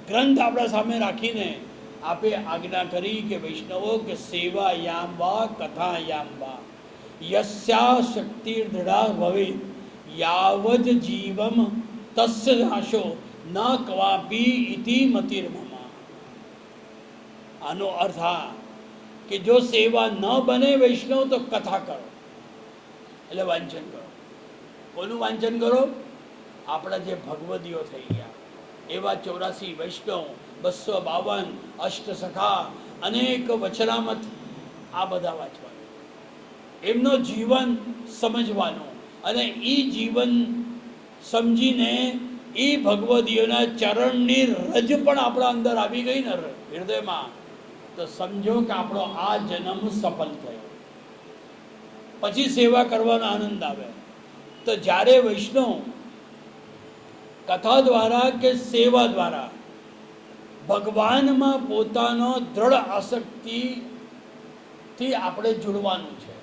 ગ્રંથ આપણા સામે રાખીને આપે આજ્ઞા કરી કે વૈષ્ણવો કે સેવા યામ વા કથા યામ વા યસ્યા શક્તિ દૃઢા ભવે યાવજ જીવમ તસ્ય નાશો ન ક્વાપી ઇતિ મતિર્મમા. આનો અર્થ આ કે જો સેવા ન બને વૈષ્ણવ તો કથા કરો, એટલે વાંચન કરો. કોનું વાંચન કરો? આપણા જે ભગવદીઓ થઈ ગયા એવા 84 વૈષ્ણવ, 252 અષ્ટસખા, અનેક વચનામત, આ બધા વાંચવાનું, એમનો જીવન સમજવાનું અને એ જીવન સમજીને એ ભગવદીઓના ચરણની રજ પણ આપણા અંદર આવી ગઈ ને હૃદયમાં, તો સમજો કે આપણો આ જન્મ સફળ થયો. પછી સેવા કરવાનો આનંદ આવે. તો જ્યારે વૈષ્ણવ કથા દ્વારા કે સેવા દ્વારા ભગવાનમાં પોતાનો દ્રઢ આસક્તિથી આપણે જોડવાનું છે.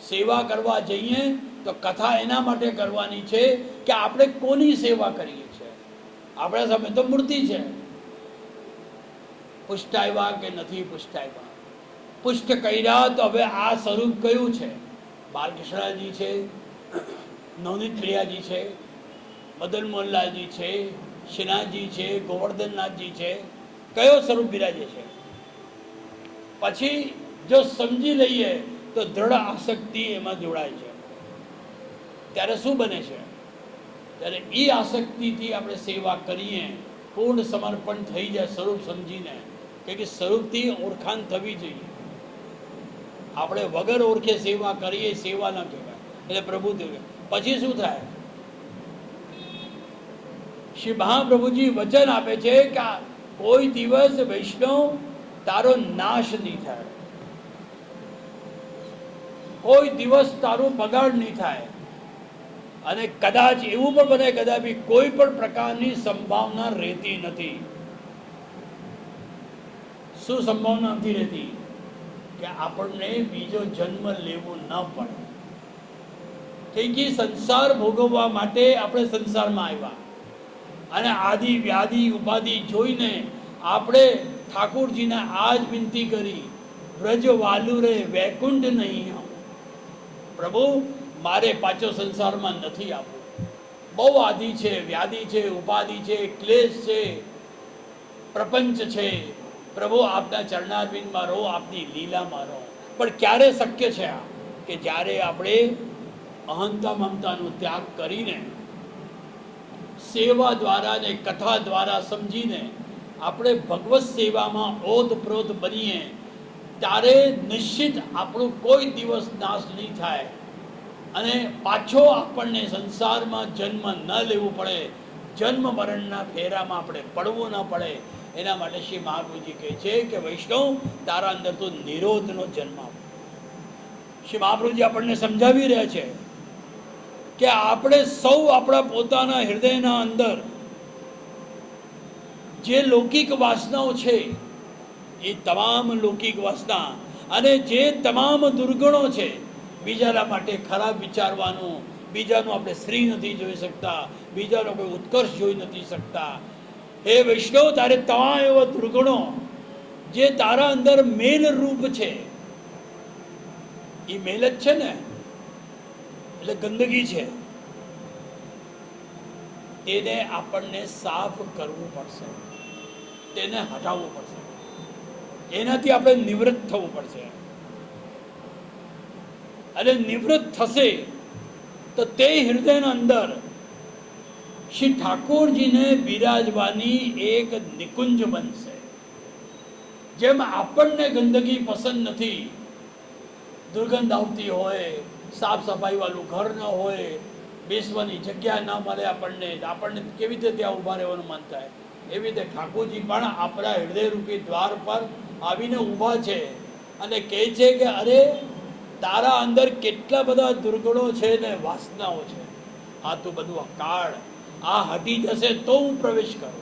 સેવા કરવા જઈએ તો કથા એના માટે કરવાની છે કે આપણે કોની સેવા કરીએ છીએ. આપણા સામે તો મૂર્તિ છે, પુષ્ટાવ્યા કે નથી પુષ્ટાવ્યા. પુષ્ટ કર્યા તો હવે આ સ્વરૂપ કયું છે? બાલકૃષ્ણજી છે, નવનીત પ્રિયાજી છે, મદન મોહનલાલજી છે, શ્રીનાથજી છે, ગોવર્ધનનાથજી છે, કયો સ્વરૂપ બિરાજે છે? પછી જો સમજી લઈએ તો દ્રઢ આસક્તિ એમાં જોડાય છે. ત્યારે શું બને છે? ત્યારે એ આસક્તિથી આપણે સેવા કરીએ, પૂર્ણ સમર્પણ થઈ જાય સ્વરૂપ સમજીને, કે સ્વરૂપથી ઓળખાણ થવી જોઈએ. આપણે વગર ઓળખે સેવા કરીએ, સેવા ન કહેવાય, એટલે પ્રભુ પછી શું થાય? શ્રી મહાપ્રભુજી વચન આપે છે કે કોઈ દિવસ વૈષ્ણવ તારો નાશ નહીં થાય, કોઈ દિવસ તારો બગાડ નહીં થાય, અને કદાચ એવું પણ બને કદાપી કોઈ પણ પ્રકારની સંભાવના રહેતી નથી. શું સંભાવના નથી રહેતી? કે આપણને બીજો જન્મ લેવો ન પડે. કેમ કે સંસાર ભોગવવા માટે આપણે સંસારમાં આવ્યા, અને આદિ વ્યાધિ ઉપાધિ જોઈને આપણે ઠાકોરજીને આજ વિનંતી કરી, વ્રજ વાલુ રે વૈકુંઠ નહીં આવું. પ્રભુ મારે પાછો સંસારમાં નથી આવવું. બહુ આદિ છે, વ્યાધિ છે, ઉપાધિ છે, ક્લેશ છે, પ્રપંચ છે. પ્રભુ આપના ચરણારવિંદમાં રહો, આપની લીલામાં રહો. પણ ક્યારે શક્ય છે આ? કે જ્યારે આપણે અહંતા મમતાનો ત્યાગ કરીને સેવા દ્વારા ને કથા દ્વારા સમજીને આપણે ભગવત સેવામાં ઓતપ્રોત બનીએ, ત્યારે નિશ્ચિત આપણો કોઈ દિવસ નાશ નહીં થાય, અને પાછો આપણને સંસારમાં જન્મ ન લેવું પડે, જન્મ મરણના ફેરામાં આપણે પડવું ન પડે. એના માટે શ્રી મહાપ્રભુજી કહે છે કે વૈષ્ણવ તારા અંદર તો નિરોધનો જન્મ આપો. શ્રી મહાપ્રભુજી આપણને સમજાવી રહ્યા છે કે આપણે સૌ આપણા પોતાના હૃદયના અંદર જે લૌકિક વાસનાઓ છે, એ તમામ લૌકિક વાસના અને જે તમામ દુર્ગુણો છે, બીજાના માટે ખરાબ વિચારવાનું, બીજાનું આપણે શ્રી નથી જોઈ શકતા, બીજાનો કોઈ ઉત્કર્ષ જોઈ નથી શકતા. હે વૈષ્ણવ, તારે તમામ એવા દુર્ગુણો જે તારા અંદર મેલ રૂપ છે, એ મેલ જ છે ને, એટલે ગંદકી છે, તેને આપણને સાફ કરવું પડશે, તેને હટાવવું પડશે, એનાથી આપણે નિવૃત્ત થવું પડશે. અને નિવૃત્ત થશે તો તે હૃદયના અંદર શ્રી ઠાકોરજીને બિરાજવાની એક નિકુંજ બનશે. જેમ આપણને ગંદકી પસંદ નથી, દુર્ગંધ આવતી હોય, સાફ સફાઈ વાળું ઘર ન હોય, બેસવાની જગ્યા ન મળે આપણને કેવી રીતે ત્યાં ઊભા રહેવાનું મન થાય, એવી રીતે ઠાકોરજી પણ આપણા હૃદયરૂપી દ્વાર પર આવીને ઊભા છે અને કહે છે કે અરે તારા અંદર કેટલા બધા દુર્ગુણો છે ને વાસનાઓ છે, આ તો બધું કાળ, આ હટી જશે તો હું પ્રવેશ કરું.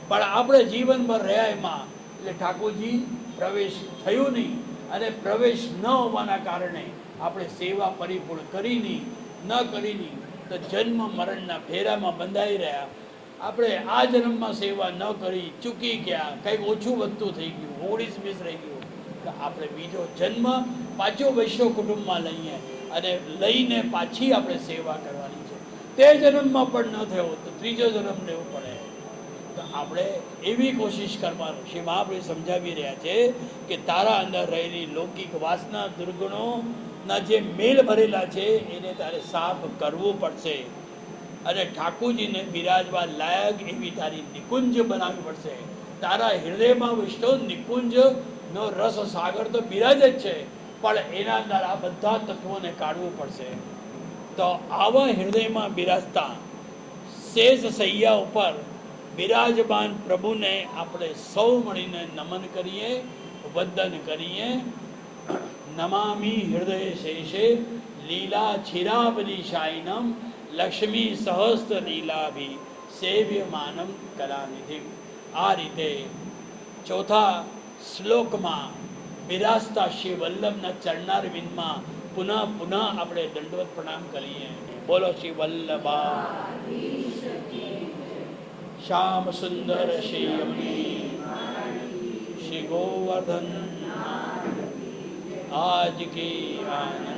પણ આપણે જીવનભર રહ્યા એમાં, એટલે ઠાકોરજી પ્રવેશ થયો નહીં, અને પ્રવેશ ન હોવાના કારણે આપણે સેવા પરિપૂર્ણ કરી તો જન્મ મરણના ફેરામાં બંધાઈ રહ્યા. આપણે આ જન્મમાં સેવા ન કરી, ચૂકી ગયા, કંઈક ઓછું વધતું થઈ ગયું, 19-20 રહી ગયું, તો આપણે બીજો જન્મ પાછો વૈષ્ણવ કુટુંબમાં લઈએ અને લઈને પાછી આપણે સેવા કરવાની છે. તે જન્મમાં પણ ન થયો તો ત્રીજો જન્મ લેવો પડે. તો આપણે એવી કોશિશ કરવાનું શ્રી મહાપ્રભુ સમજાવી રહ્યા છે કે તારા અંદર રહેલી લૌકિક વાસના દુર્ગુણોના જે મેલ ભરેલા છે એને તારે સાફ કરવું પડશે, અને ઠાકોરજીને બિરાજવા લાયક એવી તારી નિકુંજ બનાવવી પડશે. તારા હૃદયમાં વૈષ્ણવ નિકુંજનો રસ સાગર તો બિરાજ જ છે, પણ એના અંદર આ બધા તત્વોને કાઢવું પડશે. તો આવા હૃદયમાં બિરાજતા શેષ સૈયા ઉપર બિરાજમાન પ્રભુને આપણે સૌ મળીને નમન કરીએ, વંદન કરીએ. નમામિ હૃદય શેષે લીલા છિરાવલી શાયનમ લક્ષ્મી સહસ્ત્ર લીલાભી સેવ્ય માનમ કલાનિધિ. આ રીતે ચોથા શ્લોકમાં બિરાજતા શ્રી વલ્લભના ચરણારવિંદમાં પુનઃ આપણે દંડવત પ્રણામ કરીએ. બોલો શ્રી વલ્લભા શ્યામ સુંદર શ્રી યમની શ્રી ગોવર્ધન આજ કી આનંદ.